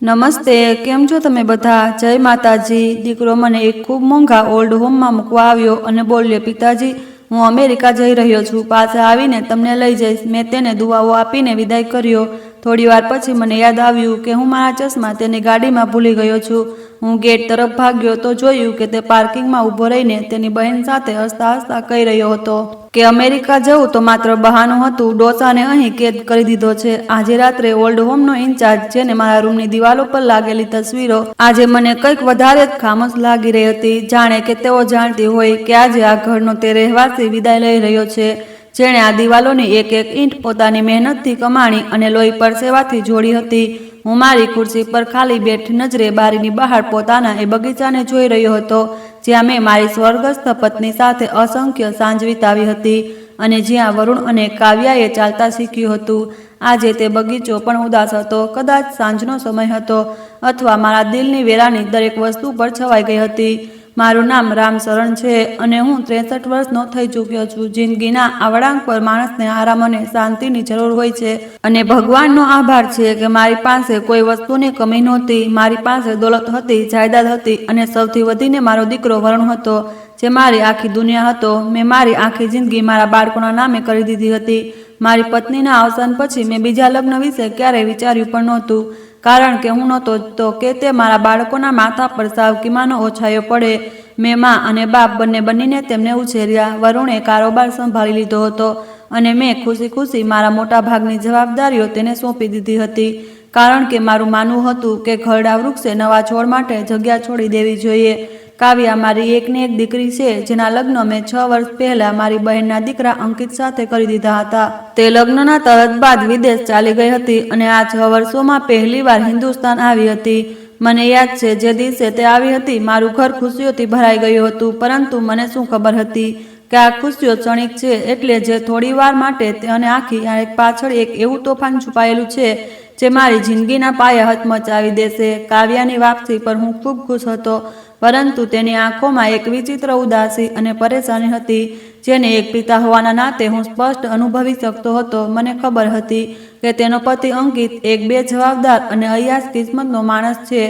નમસ્તે, કેમ છો તમે બધા? જય માતાજી। દીકરો મને એક ખૂબ મોંઘા ઓલ્ડ હોમમાં મૂકવા આવ્યો અને બોલ્યો, પિતાજી હું અમેરિકા જઈ રહ્યો છું, પાછા આવીને તમને લઈ જઈશ। મેં તેને દુઆઓ આપીને વિદાય કર્યો। થોડી વાર પછી મને યાદ આવ્યું કે હું મારા ચશ્મા તેની ગાડીમાં ભૂલી ગયો છું। હું ગેટ તરફ ભાગ્યો તો જોયું કે તે પાર્કિંગમાં ઊભો રહીને તેની બહેન સાથે હસતા હસતા કહી રહ્યો હતો કે અમેરિકા જવું તો માત્ર બહાનું હતું, ડોસાને અહીં કેદ કરી દીધો છે। આજે રાત્રે ઓલ્ડ હોમનો ઇન્ચાર્જ, જેને મારા રૂમની દિવાલો પર લાગેલી તસવીરો આજે મને કંઈક વધારે જ ખામોશ લાગી રહી હતી, જાણે કે તેઓ જાણતી હોય કે આજે આ ઘરનો તે રહેવાસી વિદાય લઈ રહ્યો છે, જેણે આ દિવાલોની એક એક ઈંટ પોતાની મહેનતથી કમાણી અને લોહી પરસેવાથી જોડી હતી। હું મારી ખુરશી પર ખાલી બેઠી નજરે બારીની બહાર પોતાના એ બગીચાને જોઈ રહ્યો હતો, જ્યાં મેં મારી સ્વર્ગસ્થ પત્ની સાથે અસંખ્ય સાંજ વિતાવી હતી અને જ્યાં વરુણ અને કાવ્યાએ ચાલતા શીખ્યું હતું। આજે તે બગીચો પણ ઉદાસ હતો, કદાચ સાંજનો સમય હતો અથવા મારા દિલની વેરાની દરેક વસ્તુ પર છવાઈ ગઈ હતી। મારું નામ રામશરણ છે અને હું 63 વર્ષનો થઈ ચૂક્યો છું। જિંદગીના આ વળાંક પર માણસને આરામ અને શાંતિની જરૂર હોય છે અને ભગવાનનો આભાર છે કે મારી પાસે કોઈ વસ્તુની કમી નહોતી। મારી પાસે દોલત હતી, જાયદાદ હતી અને સૌથી વધીને મારો દીકરો વરુણ હતો, જે મારી આખી દુનિયા હતો। મેં મારી આખી જિંદગી મારા બાળકોના નામે કરી દીધી હતી। મારી પત્નીના અવસાન પછી મેં બીજા લગ્ન વિશે ક્યારેય વિચાર્યું પણ નહોતું, કારણ કે હું નહોતો તો કે તે મારા બાળકોના માથા પર સાવકીમાનો ઓછાયો પડે। મેં મા અને બાપ બંને બનીને તેમને ઉછેર્યા। વરુણે કારોબાર સંભાળી લીધો હતો અને મેં ખુશી ખુશી મારા મોટા ભાગની જવાબદારીઓ તેને સોંપી દીધી હતી, કારણ કે મારું માનવું હતું કે ઘરડા વૃક્ષે નવા છોડ માટે જગ્યા છોડી દેવી જોઈએ। કાવ્યા મારી એકને એક દીકરી છે, જેના લગ્ન મેં 6 વર્ષ પહેલા મારી બહેનના દીકરા અંકિત સાથે કરી દીધા હતા। તે લગ્નના તરત બાદ વિદેશ ચાલી ગઈ હતી અને આ 6 વર્ષોમાં પહેલીવાર હિન્દુસ્તાન આવી હતી। મને યાદ છે, જે દિવસે તે આવી હતી મારું ઘર ખુશીઓથી ભરાઈ ગયું હતું, પરંતુ મને શું ખબર હતી કે આ ખુશીઓ ક્ષણિક છે, એટલે જે થોડી વાર માટે અને આખી પાછળ એક એવું તોફાન છુપાયેલું છે જે મારી જિંદગીના પાયા હચમચાવી દેશે। કાવ્યાની વાપસી પર હું ખૂબ ખુશ હતો, પરંતુ તેની આંખોમાં એક વિચિત્ર ઉદાસી અને પરેશાની હતી, જેને એક પિતા હોવાના નાતે હું સ્પષ્ટ અનુભવી શકતો હતો। મને ખબર હતી કે તેનો પતિ અંકિત એક બેજવાબદાર અને અયાસ કિસ્મતનો માણસ છે।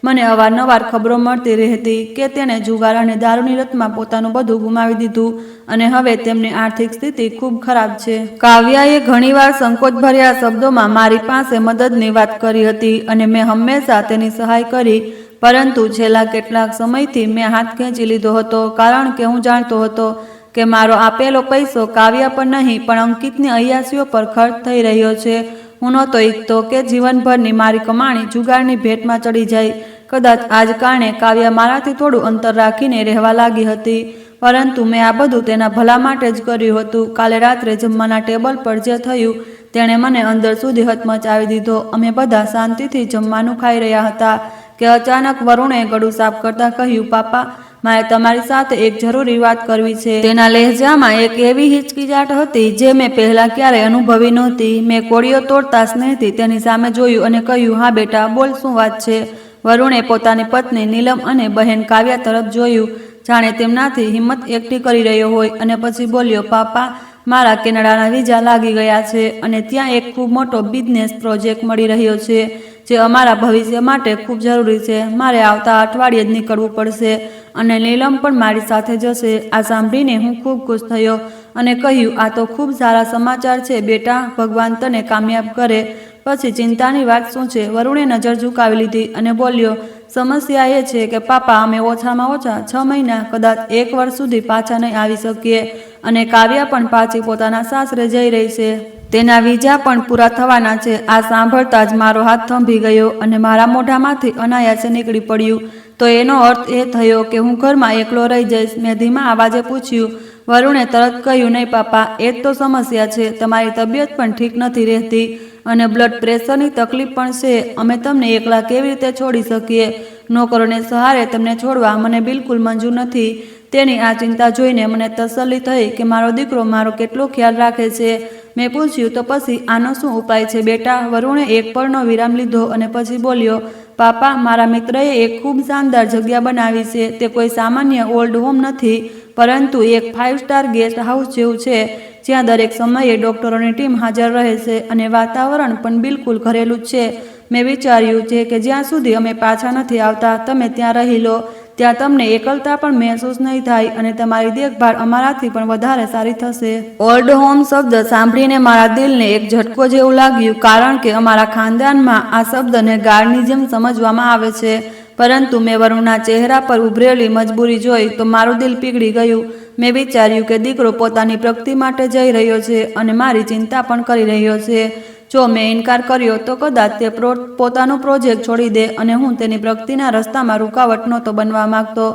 મને અવારનવાર ખબરો મળતી રહેતી કે તેણે જુગાર અને દારૂની લતમાં પોતાનું બધું ગુમાવી દીધું અને હવે તેમની આર્થિક સ્થિતિ ખૂબ ખરાબ છે। કાવ્યાએ ઘણીવાર સંકોચભર્યા શબ્દોમાં મારી પાસે મદદની વાત કરી હતી અને મેં હંમેશા તેની સહાય કરી, પરંતુ છેલ્લા કેટલાક સમયથી મેં હાથ ખેંચી લીધો હતો, કારણ કે હું જાણતો હતો કે મારો આપેલો પૈસો કાવ્યા પર નહીં પણ અંકિતની અયાસીઓ પર ખર્ચ થઈ રહ્યો છે। હું નહોતો ઈચ્છતો કે જીવનભરની મારી કમાણી જુગારની ભેટમાં ચડી જાય। કદાચ આ જ કારણે કાવ્યા મારાથી થોડું અંતર રાખીને રહેવા લાગી હતી, પરંતુ મેં આ બધું તેના ભલા માટે જ કર્યું હતું। કાલે રાત્રે જમવાના ટેબલ પર જે થયું તેણે મને અંદર સુધી હચમચાવી દીધો। અમે બધા શાંતિથી જમવાનું ખાઈ રહ્યા હતા કે અચાનક વરુણે ગળું સાફ કરતા કહ્યું, પાપા, મારે તમારી સાથે એક જરૂરી વાત કરવી છે। તેના લહેજામાં એક એવી હિચકિચાટ હતી જે મેં પહેલા ક્યારેય અનુભવી નહોતી। મેં કોળીઓ તોડતા સ્નેહથી તેની સામે જોયું અને કહ્યું, હા બેટા, બોલ, શું વાત છે? વરુણે પોતાની પત્ની નીલમ અને બહેન કાવ્યા તરફ જોયું, જાણે તેમનાથી હિંમત એકઠી કરી રહ્યો હોય, અને પછી બોલ્યો, પાપા, મારા કેનેડાના વિઝા લાગી ગયા છે અને ત્યાં એક ખૂબ મોટો બિઝનેસ પ્રોજેક્ટ મળી રહ્યો છે, જે અમારા ભવિષ્ય માટે ખૂબ જરૂરી છે। મારે આવતા અઠવાડિયે જ નીકળવું પડશે અને નીલમ પણ મારી સાથે જશે। આ સાંભળીને હું ખૂબ ખુશ થયો અને કહ્યું, આ તો ખૂબ સારા સમાચાર છે બેટા, ભગવાન તને કામયાબ કરે। પછી ચિંતાની વાત શું છે? વરુણે નજર ઝુકાવી લીધી અને બોલ્યો, સમસ્યા એ છે કે પાપા, અમે ઓછામાં ઓછા 6 મહિના, કદાચ 1 વર્ષ સુધી પાછા નહીં આવી શકીએ અને કાવ્યા પણ પાછી પોતાના સાસરે જઈ રહી છે। તેના વિઝા પણ પૂરા થવાના છે। આ સાંભળતા જ મારો હાથ થંભી ગયો અને મારા મોઢામાંથી અનાયાસે નીકળી પડ્યું, તો એનો અર્થ એ થયો કે હું ઘરમાં એકલો રહી જઈશ? મેં ધીમા અવાજે પૂછ્યું। વરુણે તરત કહ્યું, નહીં પાપા, એ જ તો સમસ્યા છે। તમારી તબિયત પણ ઠીક નથી રહેતી અને બ્લડ પ્રેશરની તકલીફ પણ છે। અમે તમને એકલા કેવી રીતે છોડી શકીએ? નોકરોને સહારે તમને છોડવા મને બિલકુલ મંજૂર નથી। તેની આ ચિંતા જોઈને મને તસલ્લી થઈ કે મારો દીકરો મારો કેટલો ખ્યાલ રાખે છે। મેં પૂછ્યું, તો પછી આનો શું ઉપાય છે બેટા? વરુણે એક પળનો વિરામ લીધો અને પછી બોલ્યો, પાપા, મારા મિત્રએ એક ખૂબ શાનદાર જગ્યા બનાવી છે। તે કોઈ સામાન્ય ઓલ્ડ હોમ નથી, પરંતુ એક 5 સ્ટાર ગેસ્ટ હાઉસ જેવું છે, જ્યાં દરેક સમયે ડોક્ટરોની ટીમ હાજર રહે છે અને વાતાવરણ પણ બિલકુલ ઘરેલું જ છે। મેં વિચાર્યું છે કે જ્યાં સુધી અમે પાછા નથી આવતા તમે ત્યાં રહી લો, ત્યાં તમને એકલતા પણ મહેસૂસ નહીં થાય અને તમારી દેખભાળ અમારાથી પણ વધારે સારી થશે. ઓલ્ડ હોમ શબ્દ સાંભળીને મારા દિલને એક ઝટકો જેવું લાગ્યું, કારણ કે અમારા ખાનદાનમાં આ શબ્દને ગાળની જેમ સમજવામાં આવે છે. પરંતુ મેં વરુણના ચહેરા પર ઉભરેલી મજબૂરી જોઈ તો મારું દિલ પીગળી ગયું. મેં વિચાર્યું કે દીકરો પોતાની પ્રગતિ માટે જઈ રહ્યો છે અને મારી ચિંતા પણ કરી રહ્યો છે. જો મેં ઇનકાર કર્યો તો કદાચ તે પોતાનું પ્રોજેક્ટ છોડી દે અને હું તેની પ્રગતિના રસ્તામાં રૂકાવટ નહોતો બનવા માંગતો.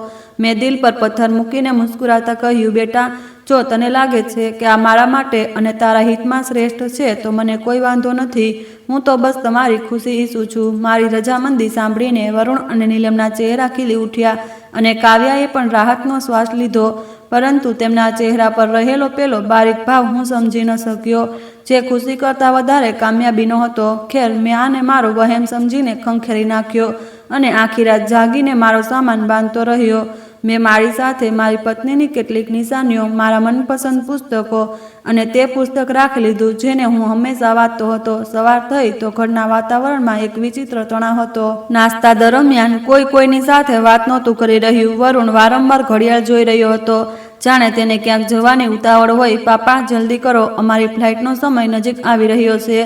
મેં દિલ પર પથ્થર મૂકીને મુસ્કુરાતા કહ્યું, બેટા, જો તને લાગે છે કે આ મારા માટે અને તારા હિતમાં શ્રેષ્ઠ છે તો મને કોઈ વાંધો નથી. હું તો બસ તમારી ખુશી ઈચ્છું છું. મારી રજામંદી સાંભળીને વરુણ અને નીલમના ચહેરા ખીલી ઉઠ્યા અને કાવ્યાએ પણ રાહતનો શ્વાસ લીધો. પરંતુ તેમના ચહેરા પર રહેલો પેલો બારીક ભાવ હું સમજી ન શક્યો, જે ખુશી કરતાં વધારે કામયાબીનો હતો. ખેર, મેં આને મારો વહેમ સમજીને ખંખેરી નાખ્યો અને આખી રાત જાગીને મારો સામાન બાંધતો રહ્યો. મેં મારી સાથે મારી પત્નીની કેટલીક નિશાનીઓ, મારા મનપસંદ પુસ્તકો અને તે પુસ્તક રાખી લીધું જેને હું હંમેશા વાંચતો હતો. સવાર થઈ તો ઘરના વાતાવરણમાં એક વિચિત્ર તણાવ હતો. નાસ્તા દરમિયાન કોઈ કોઈની સાથે વાત નહોતું કરી રહ્યું. વરુણ વારંવાર ઘડિયાળ જોઈ રહ્યો હતો, જાણે તેને ક્યાંક જવાની ઉતાવળ હોય. પાપા, જલ્દી કરો, અમારી ફ્લાઇટનો સમય નજીક આવી રહ્યો છે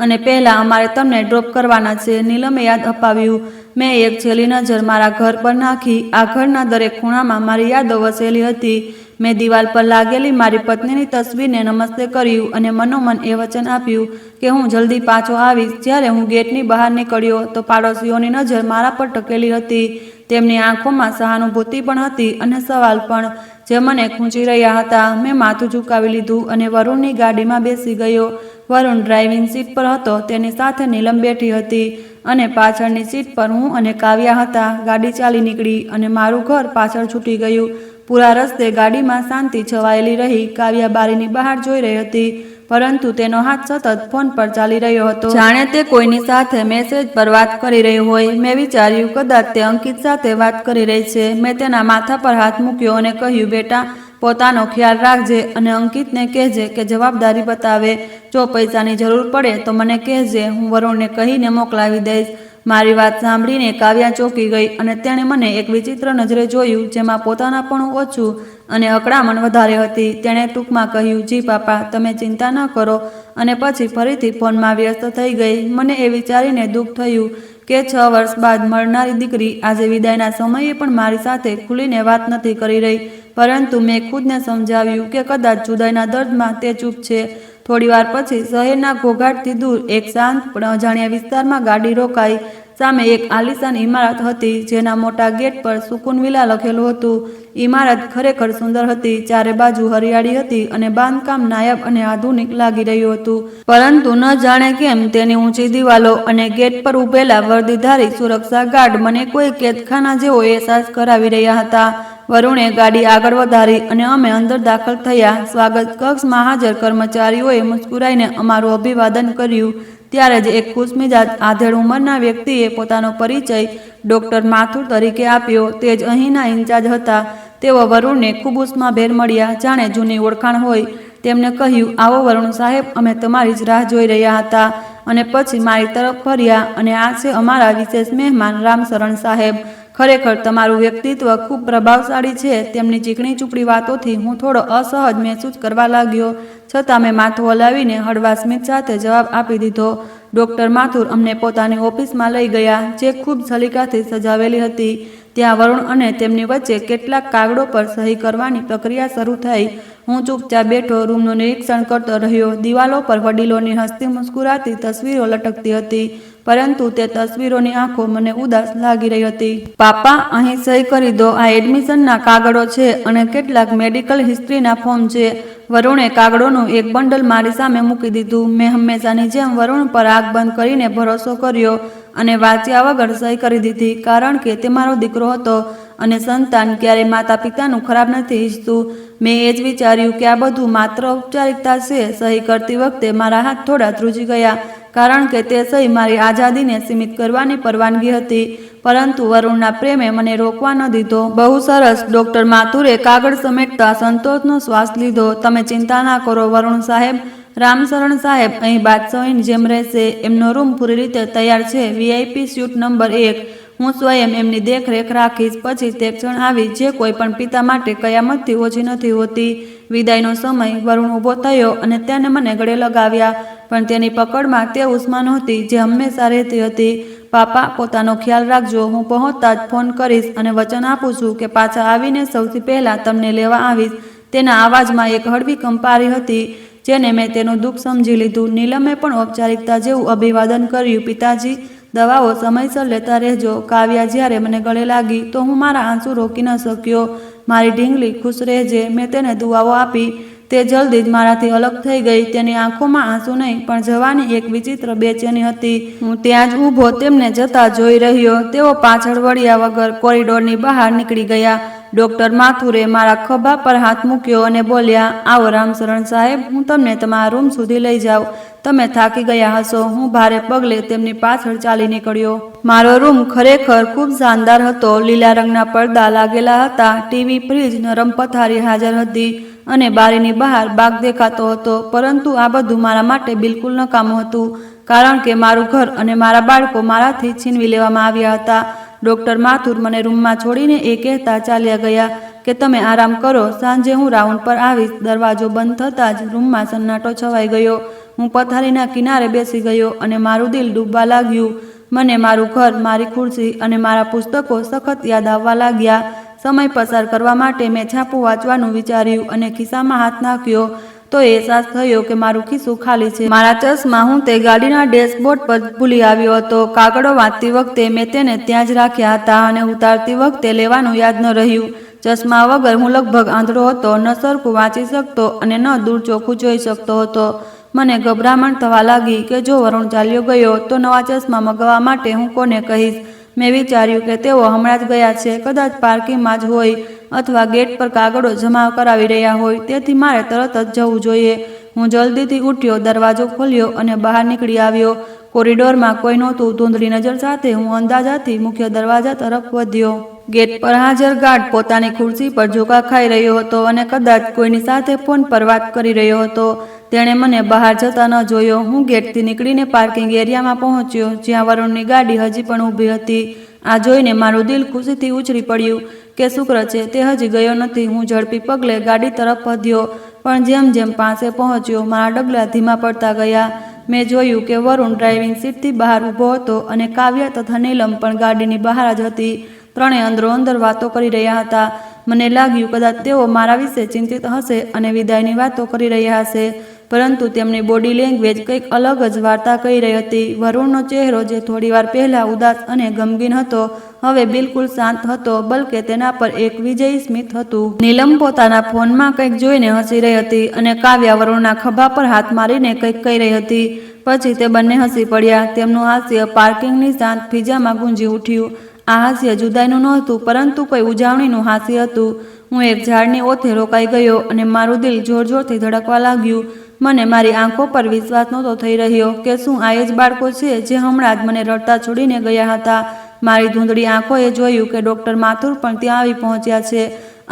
અને પહેલાં અમારે તમને ડ્રોપ કરવાના છે, નીલમે યાદ અપાવ્યું. મેં એક છેલ્લી નજર મારા ઘર પર નાખી. આ ઘરના દરેક ખૂણામાં મારી યાદો વસેલી હતી. મેં દિવાલ પર લાગેલી મારી પત્નીની તસવીરને નમસ્તે કર્યું અને મનોમન એ વચન આપ્યું કે હું જલ્દી પાછો આવીશ. જ્યારે હું ગેટની બહાર નીકળ્યો તો પાડોશીઓની નજર મારા પર ટકેલી હતી. તેમની આંખોમાં સહાનુભૂતિ પણ હતી અને સવાલ પણ, જે મને ખૂંચી રહ્યા હતા. મેં માથું ઝુકાવી લીધું અને વરુણની ગાડીમાં બેસી ગયો. વરુણ ડ્રાઇવિંગ સીટ પર હતો, તેની સાથે નીલમ બેઠી હતી અને પાછળની સીટ પર હું અને કાવ્યા હતા. ગાડી ચાલી નીકળી અને મારું ઘર પાછળ છૂટી ગયું. પૂરા રસ્તે ગાડીમાં શાંતિ છવાયેલી રહી. કાવ્યા બારીની બહાર જોઈ રહી હતી, પરંતુ તેનો હાથ સતત ફોન પર ચાલી રહ્યો હતો, જાણે તે કોઈની સાથે મેસેજ પર વાત કરી રહી હોય. મેં વિચાર્યું, કદાચ તે અંકિત સાથે વાત કરી રહી છે. મેં તેના માથા પર હાથ મૂક્યો અને કહ્યું, બેટા, પોતાનો ખ્યાલ રાખજે અને અંકિતને કહેજે કે જવાબદારી બતાવે. જો પૈસાની જરૂર પડે તો મને કહેજે, હું વરુણને કહીને મોકલાવી દઈશ. મારી વાત સાંભળીને કાવ્યા ચોંકી ગઈ અને તેણે મને એક વિચિત્ર નજરે જોયું, જેમાં પોતાનાપણું ઓછું અને અકળામણ વધારે હતી. તેણે ટૂંકમાં કહ્યું, જી પાપા, તમે ચિંતા ન કરો, અને પછી ફરીથી ફોનમાં વ્યસ્ત થઈ ગઈ. મને એ વિચારીને દુઃખ થયું કે 6 વર્ષ બાદ મળનારી દીકરી આજે વિદાયના સમયે પણ મારી સાથે ખુલીને વાત નથી કરી રહી. પરંતુ મેં ખુદને સમજાવ્યું કે કદાચ જુદાઈના દર્દમાં તે ચૂપ છે. થોડીવાર પછી શહેરના ઘોઘાટથી દૂર એક શાંત પણ અજાણ્યા વિસ્તારમાં ગાડી રોકાઈ. સામે એક આલીશાન ઇમારત હતી, જેના મોટા ગેટ પર સુકૂન વિલા લખેલું હતું. ઇમારત ખરેખર સુંદર હતી. ચારે બાજુ હરિયાળી હતી અને બાંધકામ નાયબ અને આધુનિક લાગી રહ્યું હતું. પરંતુ ન જાણે કેમ તેની ઊંચી દિવાલો અને ગેટ પર ઉભેલા વર્દીધારી સુરક્ષા ગાર્ડ મને કોઈ કેદખાના જેવો અહેસાસ કરાવી રહ્યા હતા. વરુણે ગાડી આગળ વધારી અને અમે અંદર દાખલ થયા. સ્વાગત કક્ષમાં હાજર કર્મચારીઓએ મુસ્કુરાઈને અમારું અભિવાદન કર્યું. ત્યારે જ એક ખુશમિજાજ આધેડ ઉંમરના વ્યક્તિએ પોતાનો પરિચય ડૉક્ટર માથુર તરીકે આપ્યો. તે જ અહીંના ઇન્ચાર્જ હતા. તેઓ વરુણને ખૂબ ઉષ્માભેર મળ્યા, જાણે જૂની ઓળખાણ હોય. તેમણે કહ્યું, આવો વરુણ સાહેબ, અમે તમારી જ રાહ જોઈ રહ્યા હતા. અને પછી મારી તરફ ફર્યા, અને આ છે અમારા વિશેષ મહેમાન રામશરણ સાહેબ. ખરેખર તમારું વ્યક્તિત્વ ખૂબ પ્રભાવશાળી છે. તેમની ચીકણી ચૂપડી વાતોથી હું થોડો અસહજ મહેસૂસ કરવા લાગ્યો, છતાં મેં માથું હલાવીને હળવા સ્મિત સાથે જવાબ આપી દીધો. ડૉક્ટર માથુર અમને પોતાની ઓફિસમાં લઈ ગયા, જે ખૂબ સલીકાથી સજાવેલી હતી. ત્યાં વરુણ અને તેમની વચ્ચે કેટલાક કાગળો પર સહી કરવાની પ્રક્રિયા શરૂ થઈ. હું ચૂપચાપ બેઠો રૂમનું નિરીક્ષણ કરતો રહ્યો. દિવાલો પર વડીલોની હસતી મુસ્કુરાતી તસવીરો લટકતી હતી, પરંતુ તે તસવીરોની આંખો મને ઉદાસ લાગી રહી હતી. પાપા, અહીં સહી કરી દો. આ એડમિશનના કાગળો છે અને કેટલાક મેડિકલ હિસ્ટ્રીના ફોર્મ છે. વરુણે કાગળોનું એક બંડલ મારી સામે મૂકી દીધું. મેં હંમેશાની જેમ વરુણ પર આંખ બંધ કરીને ભરોસો કર્યો અને વાંચ્યા વગર સહી કરી દીધી, કારણ કે તે મારો દીકરો હતો અને સંતાન ક્યારેય માતા પિતાનું ખરાબ નથી ઈચ્છતું. મેં એ જ વિચાર્યું કે આ બધું માત્ર ઔપચારિકતા છે. સહી કરતી વખતે મારા હાથ થોડા ધ્રુજી ગયા, કારણ કે તે સહી મારી આઝાદીને સીમિત કરવાની પરવાનગી હતી. પરંતુ વરુણના પ્રેમે મને રોકવા ન દીધો. બહુ સરસ, ડૉક્ટર માથુરે કાગળ સમેટતા સંતોષનો શ્વાસ લીધો. તમે ચિંતા ના કરો વરુણ સાહેબ, રામશરણ સાહેબ અહીં બાદશાહોની જેમ રહેશે. એમનો રૂમ પૂરી રીતે તૈયાર છે. VIP suite number 1. હું સ્વયં એમની દેખરેખ રાખીશ. પછી તે ક્ષણ આવી જે કોઈ પણ પિતા માટે કયામતથી ઓછી નથી હોતી. વિદાયનો સમય. વરુણ ઊભો થયો અને તેને મને ગળે લગાવ્યા, પણ તેની પકડમાં તે ઉષ્મા નહોતી જે હંમેશા રહેતી હતી. પાપા, પોતાનો ખ્યાલ રાખજો. હું પહોંચતા જ ફોન કરીશ અને વચન આપું છું કે પાછા આવીને સૌથી પહેલાં તમને લેવા આવીશ. તેના અવાજમાં એક હળવી કંપારી હતી જેને મેં તેનું દુઃખ સમજી લીધું. નીલમે પણ ઔપચારિકતા જેવું અભિવાદન કર્યું. પિતાજી, દવાઓ સમયસર લેતા રહેજો. કાવ્યા જ્યારે મને ગળે લાગી તો હું મારા આંસુ રોકી ન શક્યો. મારી ઢીંગલી, ખુશ રહેજે. મેં તેને દુઆઓ આપી. તે જલ્દી જ મારાથી અલગ થઈ ગઈ. તેની આંખોમાં આંસુ નહીં પણ જવાની એક વિચિત્ર બેચેની હતી. હું ત્યાં જ ઊભો તેમને જતા જોઈ રહ્યો. તેઓ પાછળ વળ્યા વગર કોરિડોરની બહાર નીકળી ગયા. ડોક્ટર માથુરે મારા ખભા પર હાથ મૂક્યો અને બોલ્યા, આવો રામશરણ સાહેબ, હું તમને તમારા રૂમ સુધી લઈ જાઉં. તમે થાકી ગયા હશો. હું ભારે પગલે તેમની પાછળ ચાલી નીકળ્યો. મારો રૂમ ખરેખર ખૂબ શાનદાર હતો. લીલા રંગના પડદા લાગેલા હતા. ટીવી, ફ્રીજ, નરમ પથારી હાજર હતી અને બારીની બહાર બાગ દેખાતો હતો. પરંતુ આ બધું મારા માટે બિલકુલ નકામું હતું, કારણ કે મારું ઘર અને મારા બાળકો મારાથી છીનવી લેવામાં આવ્યા હતા. ડોક્ટર માથુર મને રૂમમાં છોડીને એ કહેતા ચાલ્યા ગયા કે તમે આરામ કરો, સાંજે હું રાઉન્ડ પર આવીશ. દરવાજો બંધ થતાં જ રૂમમાં સન્નાટો છવાઈ ગયો. હું પથારીના કિનારે બેસી ગયો અને મારું દિલ ડૂબવા લાગ્યું. મને મારું ઘર, મારી ખુરશી અને મારા પુસ્તકો સખત યાદ આવવા લાગ્યા. સમય પસાર કરવા માટે મેં છાપું વાંચવાનું વિચાર્યું અને ખિસ્સામાં હાથ નાખ્યો તો અહેસાસ થયો કે મારું ખિસ્સું ખાલી છે. મારા ચશ્મા હું તે ગાડીના ડેશબોર્ડ પર ભૂલી આવ્યો હતો. કાગળો વાંચતી વખતે મેં તેને ત્યાં જ રાખ્યા હતા અને ઉતારતી વખતે લેવાનું યાદ ન રહ્યું. ચશ્મા વગર હું લગભગ આંધળો હતો. ન સરખું વાંચી શકતો અને ન દૂર ચોખ્ખું જોઈ શકતો હતો. મને ગભરામણ થવા લાગી કે જો વરુણ ચાલ્યો ગયો તો નવા ચશ્મા મગાવવા માટે હું કોને કહીશ. મેં વિચાર્યું કે તેઓ હમણાં જ ગયા છે. કદાચ પાર્કિંગમાં જ હોય અથવા ગેટ પર કાગળો જમા કરાવી રહ્યા હોય. તેથી મારે તરત જ જવું જોઈએ. હું જલ્દીથી ઉઠ્યો, દરવાજો ખોલ્યો અને બહાર નીકળી આવ્યો. કોરિડોરમાં કોઈ નહોતું. ધૂંધળી નજર સાથે હું અંદાજાથી મુખ્ય દરવાજા તરફ વધ્યો. ગેટ પર હાજર ગાર્ડ પોતાની ખુરશી પર ઝોકા ખાઈ રહ્યો હતો અને કદાચ કોઈની સાથે ફોન પર વાત કરી રહ્યો હતો. તેણે મને બહાર જતા ન જોયો. હું ગેટથી નીકળીને પાર્કિંગ એરિયામાં પહોંચ્યો જ્યાં વરુણની ગાડી હજી પણ ઊભી હતી. આ જોઈને મારું દિલ ખુશીથી ઉછળી પડ્યું કે શુક્ર છે તે હજી ગયો નથી. હું ઝડપી પગલે ગાડી તરફ વધ્યો, પણ જેમ જેમ પાસે પહોંચ્યો મારા ડગલા ધીમા પડતા ગયા. મેં જોયું કે વરુણ ડ્રાઇવિંગ સીટથી બહાર ઊભો હતો અને કાવ્યા તથા નીલમ પણ ગાડીની બહાર જ હતી. ત્રણેય અંદરો અંદર વાતો કરી રહ્યા હતા. મને લાગ્યું કદાચ તેઓ મારા વિશે ચિંતિત હશે અને વિદાયની વાતો કરી રહ્યા હશે, પરંતુ તેમની બોડી લેંગ્વેજ કંઈક અલગ જ વાર્તા કહી રહી હતી. વરુણનો ચહેરો જે થોડીવાર પહેલાં ઉદાસ અને ગમગીન હતો હવે બિલકુલ શાંત હતો, બલકે તેના પર એક વિજયી સ્મિત હતું. નીલમ પોતાના ફોનમાં કંઈક જોઈને હસી રહી હતી અને કાવ્યા વરુણના ખભા પર હાથ મારીને કંઈક કહી રહી હતી. પછી તે બંને હસી પડ્યા. તેમનું હાસ્ય પાર્કિંગની શાંત ફિજામાં ગુંજી ઉઠ્યું. આ હાસ્ય જુદાઈનું નહોતું, પરંતુ કોઈ ઉજવણીનું હાસ્ય હતું. હું એક ઝાડની ઓથે રોકાઈ ગયો અને મારું દિલ જોર જોરથી ધડકવા લાગ્યું. મને મારી આંખો પર વિશ્વાસ નહોતો થઈ રહ્યો કે શું આ એ જ બાળકો છે જે હમણાં જ મને રડતા છોડીને ગયા હતા. મારી ધૂંધળી આંખોએ જોયું કે ડોક્ટર માથુર પણ ત્યાં આવી પહોંચ્યા છે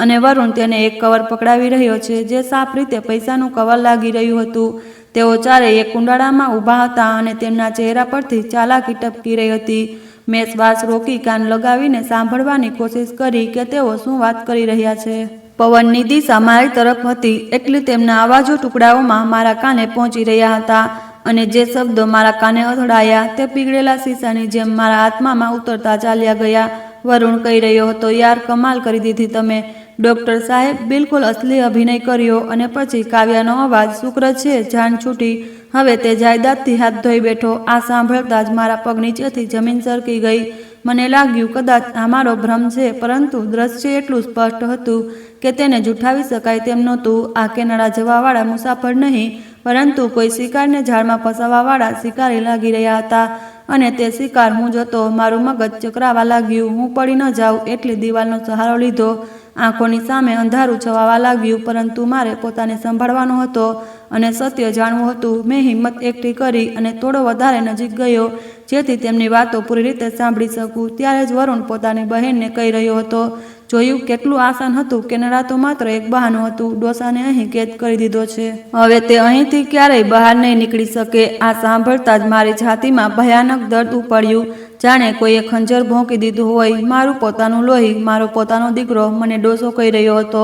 અને વરુણ તેને એક કવર પકડાવી રહ્યો છે જે સાફ રીતે પૈસાનું કવર લાગી રહ્યું હતું. તેઓ ચારેય એક કુંડાળામાં ઊભા હતા અને તેમના ચહેરા પરથી ચાલાકી ટપકી રહી હતી. મેં શ્વાસ રોકી કાન લગાવીને સાંભળવાની કોશિશ કરી કે તેઓ શું વાત કરી રહ્યા છે. પવનની દિશા મારી તરફ હતી એટલે તેમના અવાજો ટુકડાઓમાં મારા કાને પહોંચી રહ્યા હતા અને જે શબ્દો મારા કાને અથડાયા તે પીગળેલા શીશાની જેમ મારા આત્મામાં ઉતરતા ચાલ્યા ગયા. વરુણ કહી રહ્યો હતો, યાર કમાલ કરી દીધી તમે. ડોક્ટર સાહેબ બિલકુલ અસલી અભિનય કર્યો. અને પછી કાવ્યાનો અવાજ, શુક્ર છે જાન છૂટી. હવે તે જાયદાદથી હાથ ધોઈ બેઠો. આ સાંભળતા જ મારા પગ નીચેથી જમીન સરકી ગઈ. મને લાગ્યું કદાચ આ મારો ભ્રમ છે, પરંતુ દ્રશ્ય એટલું સ્પષ્ટ હતું કે તેને જૂઠાવી શકાય તેમ નહોતું. આ કેનેડા જવાવાળા મુસાફર નહીં, પરંતુ કોઈ શિકારને ઝાડમાં ફસાવવાવાળા શિકારી લાગી રહ્યા હતા અને તે શિકાર હું જ હતો. મારું મગજ ચકરાવા લાગ્યું. હું પડી ન જાઉં એટલે દિવાલનો સહારો લીધો. આંખોની સામે અંધારું છવાવા લાગ્યું, પરંતુ મારે પોતાને સંભાળવાનો હતો અને સત્ય જાણવું હતું. મેં હિંમત એકઠી કરી અને થોડો વધારે નજીક ગયો જેથી તેમની વાતો પૂરી રીતે સાંભળી શકું. ત્યારે જ વરુણ પોતાની બહેનને કહી રહ્યો હતો, જોયું કેટલું આસાન હતું. કેનેડા તો માત્ર એક બહાનું હતું. ડોસાને અહીં કેદ કરી દીધો છે. હવે તે અહીંથી ક્યારેય બહાર નહીં નીકળી શકે. આ સાંભળતા જ મારી છાતીમાં ભયાનક દર્દ ઉપડ્યું, જાણે કોઈએ ખંજર ભોંકી દીધું હોય. મારું પોતાનું લોહી, મારો પોતાનો દીકરો મને ડોસો કહી રહ્યો હતો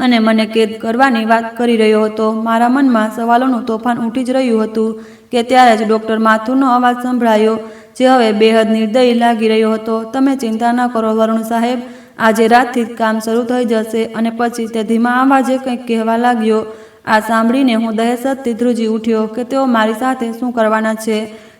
અને મને કેદ કરવાની વાત કરી રહ્યો હતો. મારા મનમાં સવાલોનું તોફાન ઉઠી જ રહ્યું હતું કે ત્યારે જ ડૉક્ટર માથુરનો અવાજ સંભળાયો, જે હવે બેહદ નિર્દયી લાગી રહ્યો હતો. તમે ચિંતા ન કરો વરુણ સાહેબ, આજે રાતથી જ કામ શરૂ થઈ જશે. અને પછી તે ધીમા અવાજે કંઈક કહેવા લાગ્યો. આ સાંભળીને હું દહેશતથી ધ્રુજી ઉઠ્યો કે તેઓ મારી સાથે શું કરવાના છે.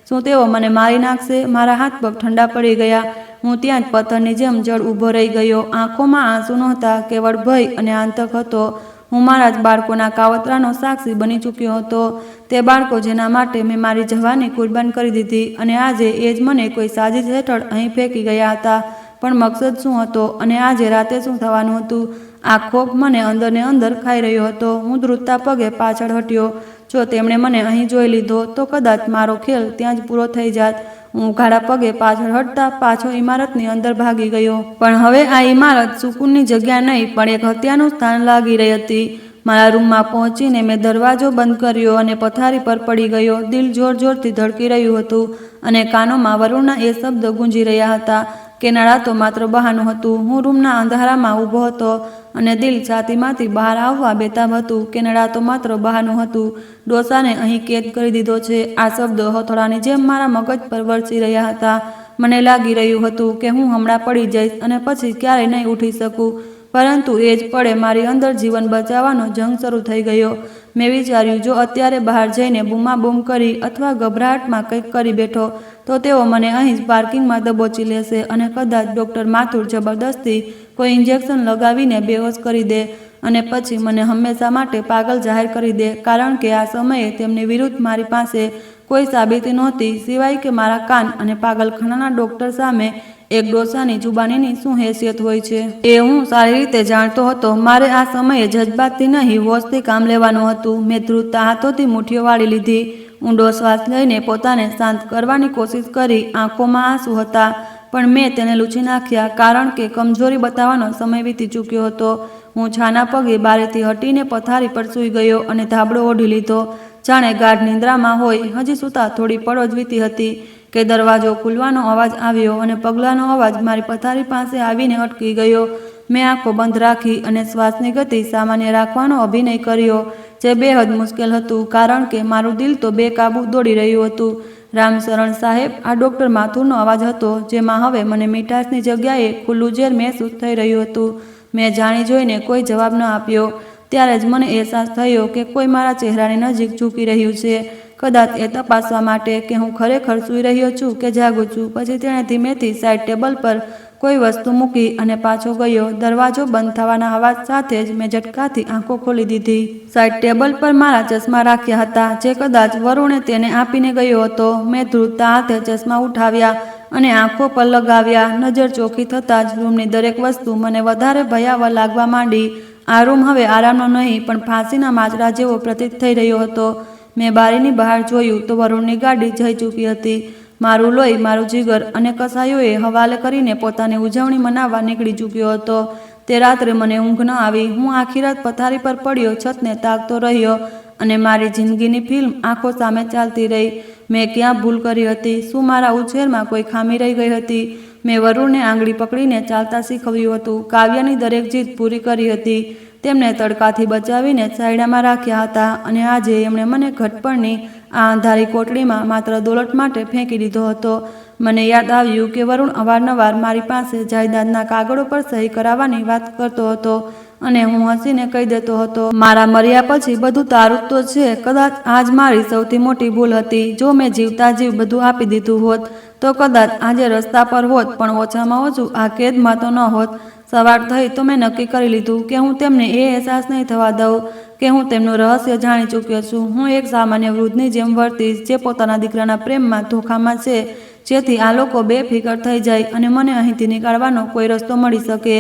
શું તેઓ મને મારી નાખશે? મારા હાથ પગ ઠંડા પડી ગયા. હું ત્યાં જ પથ્થરની જેમ જડ ઊભો રહી ગયો. આંખોમાં આંસુ નહોતા, કેવળ ભય અને આતંક હતો. હું મારા જ બાળકોના કાવતરાનો સાક્ષી બની ચૂક્યો હતો. તે બાળકો જેના માટે મેં મારી જવાની કુરબાન કરી દીધી, અને આજે એ જ મને કોઈ સાજિશ હેઠળ અહીં ફેંકી ગયા હતા. પણ મકસદ શું હતો અને આજે રાતે શું થવાનું હતું? આ ખોફ મને અંદરને અંદર ખાઈ રહ્યો હતો. હું ધ્રુજતા પગે પાછળ હટ્યો. જો તેમણે મને અહીં જોઈ લીધો તો કદાચ મારો ખેલ ત્યાં જ પૂરો થઈ જાત. હું ઉઘાડા પગે પાછળ હટતા પાછો ઇમારતની અંદર ભાગી ગયો. પણ હવે આ ઇમારત સુકૂનની જગ્યા નહીં, પણ એક હત્યાનું સ્થાન લાગી રહી હતી. મારા રૂમમાં પહોંચીને મેં દરવાજો બંધ કર્યો અને પથારી પર પડી ગયો. દિલ જોર જોરથી ધડકી રહ્યું હતું અને કાનોમાં વરુણના એ શબ્દ ગુંજી રહ્યા હતા. કેનેડા તો માત્ર બહાનું હતું. હું રૂમના અંધારામાં ઊભો હતો અને દિલ છાતીમાંથી બહાર આવવા બેતાબ હતું. કેનેડા તો માત્ર બહાનું હતું. ડોસાને અહીં કેદ કરી દીધો છે. આ શબ્દો હથોડાની જેમ મારા મગજ પર વરસી રહ્યા હતા. મને લાગી રહ્યું હતું કે હું હમણાં પડી જઈશ અને પછી ક્યારેય નહીં ઉઠી શકું. પરંતુ એ જ પડે મારી અંદર જીવન બચાવવાનો જંગ શરૂ થઈ ગયો. મેં વિચાર્યું, જો અત્યારે બહાર જઈને બૂમાબૂમ કરી અથવા ગભરાટમાં કંઈક કરી બેઠો તો તેઓ મને અહીં જ પાર્કિંગમાં દબોચી લેશે અને કદાચ ડૉક્ટર માથુર જબરદસ્તી કોઈ ઇન્જેક્શન લગાવીને બેહોશ કરી દે અને પછી મને હંમેશા માટે પાગલ જાહેર કરી દે. કારણ કે આ સમયે તેમની વિરુદ્ધ મારી પાસે કોઈ સાબિતી નહોતી સિવાય કે મારા કાન અને પાગલખાનાના ડૉક્ટર સામે એક ડોસાની જુબાનીની શું હેસિયત હોય છે એ હું સારી રીતે જાણતો હતો. મારે આ સમયે જજબાતથી નહીં, હોશથી કામ લેવાનું હતું. મેં ધ્રુજતા હાથોથી મુઠ્ઠીઓ વાળી લીધી. ઊંડો શ્વાસ લઈને પોતાને શાંત કરવાની કોશિશ કરી. આંખોમાં આંસુ હતા, પણ મેં તેને લૂછી નાખ્યા, કારણ કે કમજોરી બતાવવાનો સમય વીતી ચૂક્યો હતો. હું છાના પગે બારીથી હટીને પથારી પર સૂઈ ગયો અને ધાબળો ઓઢી લીધો, જાણે ગાઢ નિંદ્રામાં હોય. હજી સૂતા થોડી પળો જ વીતી હતી કે દરવાજો ખુલવાનો અવાજ આવ્યો અને પગલાંનો અવાજ મારી પથારી પાસે આવીને અટકી ગયો. મેં આંખો બંધ રાખી અને શ્વાસની ગતિ સામાન્ય રાખવાનો અભિનય કર્યો, જે બેહદ મુશ્કેલ હતું, કારણ કે મારું દિલ તો બેકાબૂ દોડી રહ્યું હતું. રામશરણ સાહેબ, આ ડૉક્ટર માથુરનો અવાજ હતો, જેમાં હવે મને મીઠાશની જગ્યાએ ખુલ્લું ઝેર મહેસૂસ થઈ રહ્યું હતું. મેં જાણી જોઈને કોઈ જવાબ ન આપ્યો. ત્યારે જ મને અહેસાસ થયો કે કોઈ મારા ચહેરાની નજીક ઝૂકી રહ્યું છે, કદાચ એ તપાસવા માટે કે હું ખરેખર સૂઈ રહ્યો છું કે જાગું છું. પછી તેણે ધીમેથી સાઈડ ટેબલ પર કોઈ વસ્તુ મૂકી અને પાછો ગયો. દરવાજો બંધ થવાના અવાજ સાથે જ મેં ઝટકાથી આંખો ખોલી દીધી. સાઈડ ટેબલ પર મારા ચશ્મા રાખ્યા હતા, જે કદાચ વરુણે તેને આપીને ગયો હતો. મેં ધ્રુજતા હાથે ચશ્મા ઉઠાવ્યા અને આંખો પર લગાવ્યા. નજર ચોખ્ખી થતાં જ રૂમની દરેક વસ્તુ મને વધારે ભયાવહ લાગવા માંડી. આ રૂમ હવે આરામનો નહીં, પણ ફાંસીના માચડા જેવો પ્રતીત થઈ રહ્યો હતો. મેં બારીની બહાર જોયું તો વરુણની ગાડી જઈ ચૂકી હતી. મારું લોહી, મારું જીગર અને કસાયોએ હવાલે કરીને પોતાની ઉજવણી મનાવવા નીકળી ચૂક્યો હતો. તે રાત્રે મને ઊંઘ ન આવી. હું આખી રાત પથારી પર પડ્યો, છતને તાકતો રહ્યો અને મારી જિંદગીની ફિલ્મ આંખો સામે ચાલતી રહી. મેં ક્યાં ભૂલ કરી હતી? શું મારા ઉછેરમાં કોઈ ખામી રહી ગઈ હતી? મેં વરુણને આંગળી પકડીને ચાલતા શીખવ્યું હતું, કાવ્યની દરેક જીદ પૂરી કરી હતી, તેમને તડકાથી બચાવીને છાયડામાં રાખ્યા હતા, અને આજે એમણે મને ઘટપણની આ અંધારી કોટડીમાં માત્ર દોલત માટે ફેંકી દીધો હતો. મને યાદ આવ્યું કે વરુણ અવારનવાર મારી પાસે જાયદાદના કાગળો પર સહી કરાવવાની વાત કરતો હતો અને હું હસીને કહી દેતો હતો, મારા મર્યા પછી બધું તારું જ તો છે. કદાચ આજ મારી સૌથી મોટી ભૂલ હતી. જો મેં જીવતા જીવ બધું આપી દીધું હોત તો કદાચ આજે રસ્તા પર હોત, પણ ઓછામાં ઓછું આ કેદમાં તો ન હોત. સવાર થઈ તો મેં નક્કી કરી લીધું કે હું તેમને એ અહેસાસ નહીં થવા દઉં કે હું તેમનું રહસ્ય જાણી ચૂક્યો છું. હું એક સામાન્ય વૃદ્ધની જેમ વર્તીશ, જે પોતાના દીકરાના પ્રેમમાં ધોખામાં છે, જેથી આ લોકો બેફિકર થઈ જાય અને મને અહીંથી નીકાળવાનો કોઈ રસ્તો મળી શકે.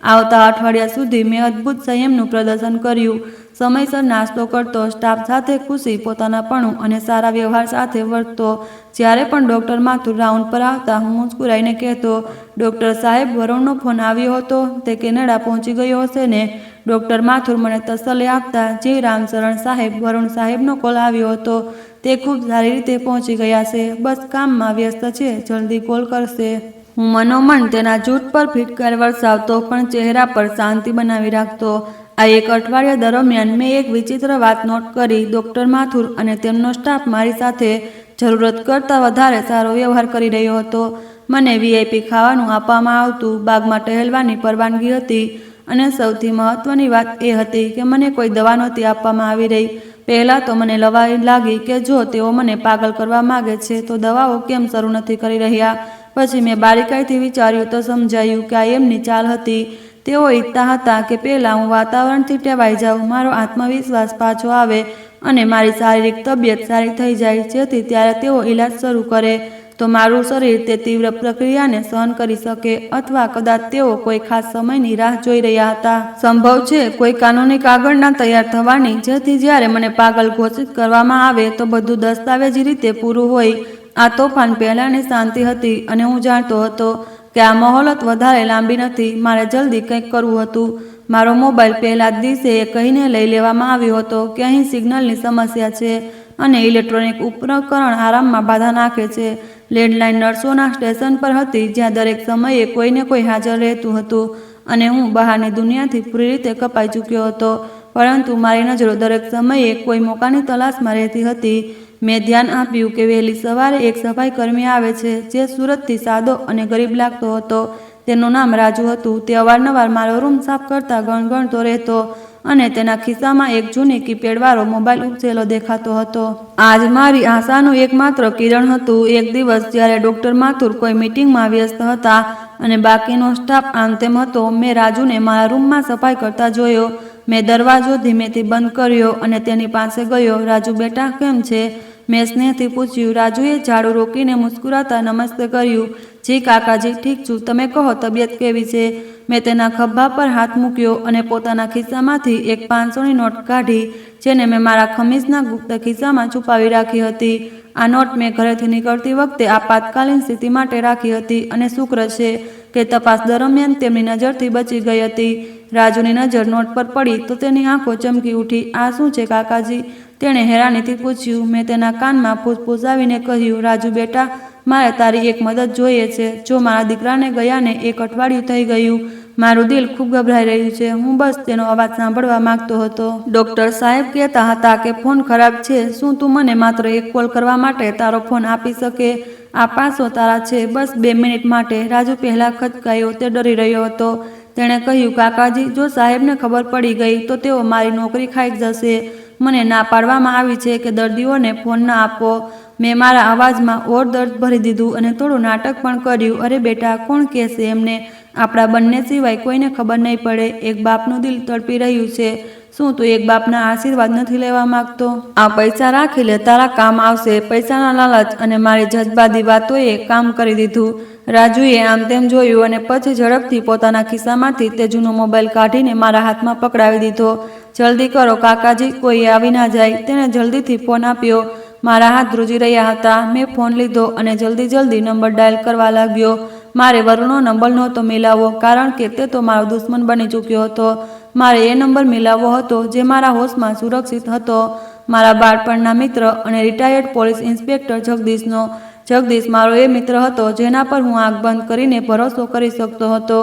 આવતા અઠવાડિયા સુધી મેં અદ્ભુત સંયમનું પ્રદર્શન કર્યું. સમયસર નાસ્તો કરતો, સ્ટાફ સાથે ખુશી, પોતાનાપણું અને સારા વ્યવહાર સાથે વર્તતો. જ્યારે પણ ડૉક્ટર માથુર રાઉન્ડ પર આવતા હું મુસ્કુરાઈને કહેતો, ડૉક્ટર સાહેબ, વરુણનો ફોન આવ્યો હતો, તે કેનેડા પહોંચી ગયો હશે ને? ડૉક્ટર માથુર મને તસલ્લી આપતા, જી રામચરણ સાહેબ, વરુણ સાહેબનો કોલ આવ્યો હતો, તે ખૂબ સારી રીતે પહોંચી ગયા છે, બસ કામમાં વ્યસ્ત છે, જલ્દી કોલ કરશે. હું મનોમન તેના જૂઠ પર ફિટકાર વરસાવતો પણ ચહેરા પર શાંતિ બનાવી રાખતો. આ એક અઠવાડિયા દરમિયાન મેં એક વિચિત્ર વાત નોટ કરી. ડૉક્ટર માથુર અને તેમનો સ્ટાફ મારી સાથે જરૂરત કરતાં વધારે સારો વ્યવહાર કરી રહ્યો હતો. મને VIP ખાવાનું આપવામાં આવતું, બાગમાં ટહેલવાની પરવાનગી હતી અને સૌથી મહત્વની વાત એ હતી કે મને કોઈ દવા નહોતી આપવામાં આવી રહી. પહેલાં તો મને લવાઈ લાગી કે જો તેઓ મને પાગલ કરવા માગે છે તો દવાઓ કેમ શરૂ નથી કરી રહ્યા. પછી મેં બારીકાઈથી વિચાર્યું તો સમજાયું કે આ એમની ચાલ હતી. તેઓ ઈચ્છતા હતા કે પહેલાં હું વાતાવરણથી ટેવાઈ જાઉં, મારો આત્મવિશ્વાસ પાછો આવે અને મારી શારીરિક તબિયત સારી થઈ જાય, જેથી ત્યારે તેઓ ઈલાજ શરૂ કરે તો મારું શરીર તે તીવ્ર પ્રક્રિયાને સહન કરી શકે. અથવા કદાચ તેઓ કોઈ ખાસ સમયની રાહ જોઈ રહ્યા હતા. સંભવ છે કોઈ કાનૂની કાગળના તૈયાર થવાની, જેથી જ્યારે મને પાગલ ઘોષિત કરવામાં આવે તો બધું દસ્તાવેજી રીતે પૂરું હોય. આ તોફાન પહેલાંની શાંતિ હતી અને હું જાણતો હતો કે આ મહોલત વધારે લાંબી નથી. મારે જલ્દી કંઈક કરવું હતું. મારો મોબાઈલ પહેલા જ દિવસે એ કહીને લઈ લેવામાં આવ્યો હતો કે અહીં સિગ્નલની સમસ્યા છે અને ઇલેક્ટ્રોનિક ઉપકરણ આરામમાં બાધા નાખે છે. લેન્ડલાઇન નર્સોના સ્ટેશન પર હતી, જ્યાં દરેક સમયે કોઈને કોઈ હાજર રહેતું હતું અને હું બહારની દુનિયાથી પૂરી રીતે કપાઈ ચૂક્યો હતો. પરંતુ મારી નજરો દરેક સમયે કોઈ મોકાની તલાશમાં રહેતી હતી. મેં ધ્યાન આપ્યું કે વહેલી સવારે એક સફાઈ કર્મી આવે છે, જે સુરતથી સાદો અને ગરીબ લાગતો હતો. તેનું નામ રાજુ હતું. તે અવારનવાર મારો રૂમ સાફ કરતા ગણગણતો રહેતો અને તેના ખિસ્સામાં એક જૂની કીપેડવાળો મોબાઈલ ઉપસેલો દેખાતો હતો. આજ મારી આશાનું એકમાત્ર કિરણ હતું. એક દિવસ જ્યારે ડૉક્ટર માથુર કોઈ મીટિંગમાં વ્યસ્ત હતા અને બાકીનો સ્ટાફ આમ તેમ હતો, મેં રાજુને મારા રૂમમાં સફાઈ કરતા જોયો. મેં દરવાજો ધીમેથી બંધ કર્યો અને તેની પાસે ગયો. રાજુ બેટા, કેમ છે? મેં સ્નેહથી પૂછ્યું. રાજુએ ઝાડુ રોકીને મુસ્કુરાતા નમસ્તે કર્યું. જી કાકાજી, ઠીક છું, તમે કહો, તબિયત કેવી છે? મેં તેના ખભા પર હાથ મૂક્યો અને પોતાના ખિસ્સામાંથી એક 500ની નોટ કાઢી, જેને મેં મારા ખમીસના ગુપ્ત ખિસ્સામાં છુપાવી રાખી હતી. આ નોટ મેં ઘરેથી નીકળતી વખતે આપાતકાલીન સ્થિતિ માટે રાખી હતી અને શુક્ર છે કે તપાસ દરમિયાન તેમની નજરથી બચી ગઈ હતી. રાજુની નજર નોટ પર પડી તો તેની આંખો ચમકી ઉઠી. આ શું છે કાકાજી? તેણે હેરાનીથી પૂછ્યું. મેં તેના કાનમાં ફૂસફૂસાવીને કહ્યું, રાજુ બેટા, મારે તારી એક મદદ જોઈએ છે. જો મારા દીકરાને ગયાને 1 અઠવાડિયું થઈ ગયું. મારું દિલ ખૂબ ગભરાઈ રહ્યું છે. હું બસ તેનો અવાજ સાંભળવા માંગતો હતો. ડૉક્ટર સાહેબ કહેતા હતા કે ફોન ખરાબ છે. શું તું મને માત્ર એક કોલ કરવા માટે તારો ફોન આપી શકે? આ 500 તારા છે, બસ 2 મિનિટ માટે. રાજુ પહેલાં ખચકાયો. તે ડરી રહ્યો હતો. તેણે કહ્યું, કાકાજી, જો સાહેબને ખબર પડી ગઈ તો તેઓ મારી નોકરી ખાઈ જશે. મને ના પાડવામાં આવી છે કે દર્દીઓને ફોન ના આપો. મેં મારા અવાજમાં ઓર દર્દ ભરી દીધું અને થોડું નાટક પણ કર્યું. અરે બેટા, કોણ કહેશે એમને? આપણા બંને સિવાય કોઈને ખબર નહીં પડે. એક બાપનું દિલ તડપી રહ્યું છે. શું તું એક બાપના આશીર્વાદ નથી લેવા માંગતો? આ પૈસા રાખી લે, તારા કામ આવશે. પૈસાના લાલચ અને મારી જજબાદી વાતોએ કામ કરી દીધું. રાજુએ આમ તેમ જોયું અને પછી ઝડપથી પોતાના ખિસ્સામાંથી તે જૂનો મોબાઈલ કાઢીને મારા હાથમાં પકડાવી દીધો. જલ્દી કરો કાકાજી, કોઈ આવી ના જાય. તેણે જલ્દીથી ફોન આપ્યો. મારા હાથ ધ્રુજી રહ્યા હતા. મેં ફોન લીધો અને જલ્દી નંબર ડાયલ કરવા લાગ્યો. મારે વરુણનો નંબર નહોતો મિલાવવો, કારણ કે તે તો મારો દુશ્મન બની ચૂક્યો હતો. મારે એ નંબર મિલાવવો હતો જે મારા હોશમાં સુરક્ષિત હતો, મારા બાળપણના મિત્ર અને રિટાયર્ડ પોલીસ ઇન્સ્પેક્ટર જગદીશનો. જગદીશ મારો એ મિત્ર હતો જેના પર હું આંખ બંધ કરીને ભરોસો કરી શકતો હતો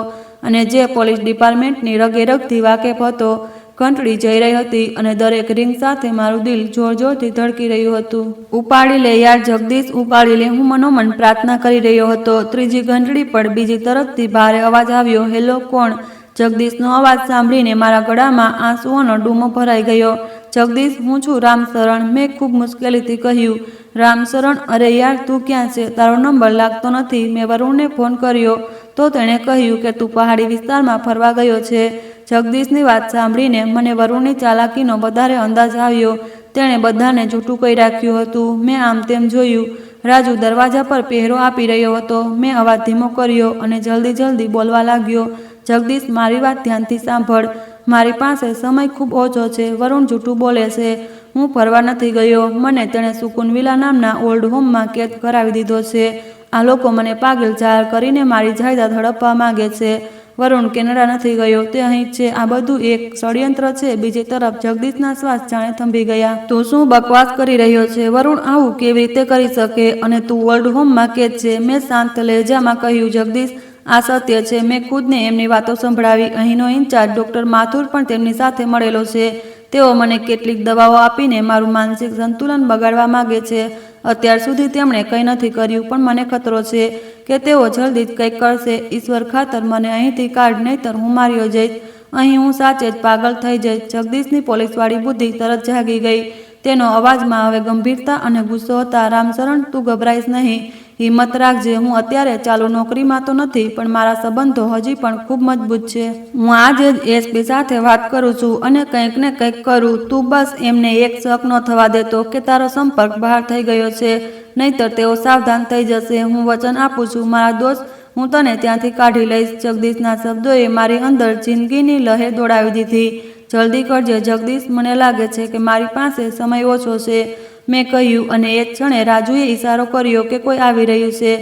અને જે પોલીસ ડિપાર્ટમેન્ટની રગેરગથી વાકેફ હતો. ઘંટડી જઈ રહી હતી અને દરેક રિંગ સાથે મારું દિલ જોરથી ધડકી રહ્યું હતું. ઉપાડી લે યાર જગદીશ, ઉપાડી લે, હું મનોમન પ્રાર્થના કરી રહ્યો હતો. ત્રીજી ઘંટડી પર બીજી તરફથી ભારે અવાજ આવ્યો. હેલો, કોણ? જગદીશનો અવાજ સાંભળીને મારા ગળામાં આંસુઓનો ડૂમો ભરાઈ ગયો. જગદીશ, હું છું રામચરણ, મેં ખૂબ મુશ્કેલીથી કહ્યું. રામચરણ, અરે યાર, તું ક્યાં છે? તારો નંબર લાગતો નથી. મેં વરુણને ફોન કર્યો તો તેણે કહ્યું કે તું પહાડી વિસ્તારમાં ફરવા ગયો છે. જગદીશની વાત સાંભળીને મને વરુણની ચાલાકીનો વધારે અંદાજ આવ્યો. તેણે બધાને જૂઠું કહી રાખ્યું હતું. મેં આમ તેમ જોયું. રાજુ દરવાજા પર પહેરો આપી રહ્યો હતો. મેં અવાજ ધીમો કર્યો અને જલ્દી બોલવા લાગ્યો. જગદીશ, મારી વાત ધ્યાનથી સાંભળ. મારી પાસે સમય ખૂબ ઓછો છે. વરુણ જૂઠું બોલે છે. હું ફરવા નથી ગયો. મને તેણે સુકૂન વિલા નામના ઓલ્ડ હોમમાં કેદ કરાવી દીધો છે. આ લોકો મને પાગલ જાહેર કરીને મારી જાયદાદ હડપવા માંગે છે. વરુણ કેનેડા નથી ગયો, તે અહીં છે. આ બધું એક ષડયંત્ર છે. બીજી તરફ જગદીશના શ્વાસ જાણે થંભી ગયા. તું શું બકવાસ કરી રહ્યો છે? વરુણ આવું કેવી રીતે કરી શકે? અને તું ઓલ્ડ હોમમાં કેદ છે? મેં શાંત લહેજામાં કહ્યું, જગદીશ, આ સત્ય છે. મેં ખુદને એમની વાતો સંભળાવી. અહીંનો ઇન્ચાર્જ ડોક્ટર માથુર પણ તેમની સાથે મળેલો છે. તેઓ મને કેટલીક દવાઓ આપીને મારું માનસિક સંતુલન બગાડવા માંગે છે. અત્યાર સુધી તેમણે કંઈ નથી કર્યું, પણ મને ખતરો છે કે તેઓ જલ્દી જ કંઈક કરશે. ઈશ્વર ખાતર મને અહીંથી કાઢ, નહીતર હું માર્યો જઈશ. અહીં હું સાચે જ પાગલ થઈ જઈશ. જગદીશની પોલીસવાળી બુદ્ધિ તરત જાગી ગઈ. તેનો અવાજમાં હવે ગંભીરતા અને ગુસ્સો હતા. રામશરણ, તું ગભરાઈશ નહીં. હિંમત રાખજે. હું અત્યારે ચાલુ નોકરીમાં તો નથી, પણ મારા સંબંધો હજી પણ ખૂબ મજબૂત છે. હું આજે જ એસપી સાથે વાત કરું છું અને કંઈક ને કંઈક કરું. તું બસ એમને એક શક ન થવા દેતો કે તારો સંપર્ક બહાર થઈ ગયો છે, નહીતર તેઓ સાવધાન થઈ જશે. હું વચન આપું છું મારા દોસ્ત, હું તને ત્યાંથી કાઢી લઈશ. જગદીશના શબ્દોએ મારી અંદર જિંદગીની લહેર દોડાવી દીધી. જલ્દી કરજે જગદીશ, મને લાગે છે કે મારી પાસે સમય ઓછો છે, મેં કહ્યું. અને એ ક્ષણે રાજુએ ઈશારો કર્યો કે કોઈ આવી રહ્યું છે.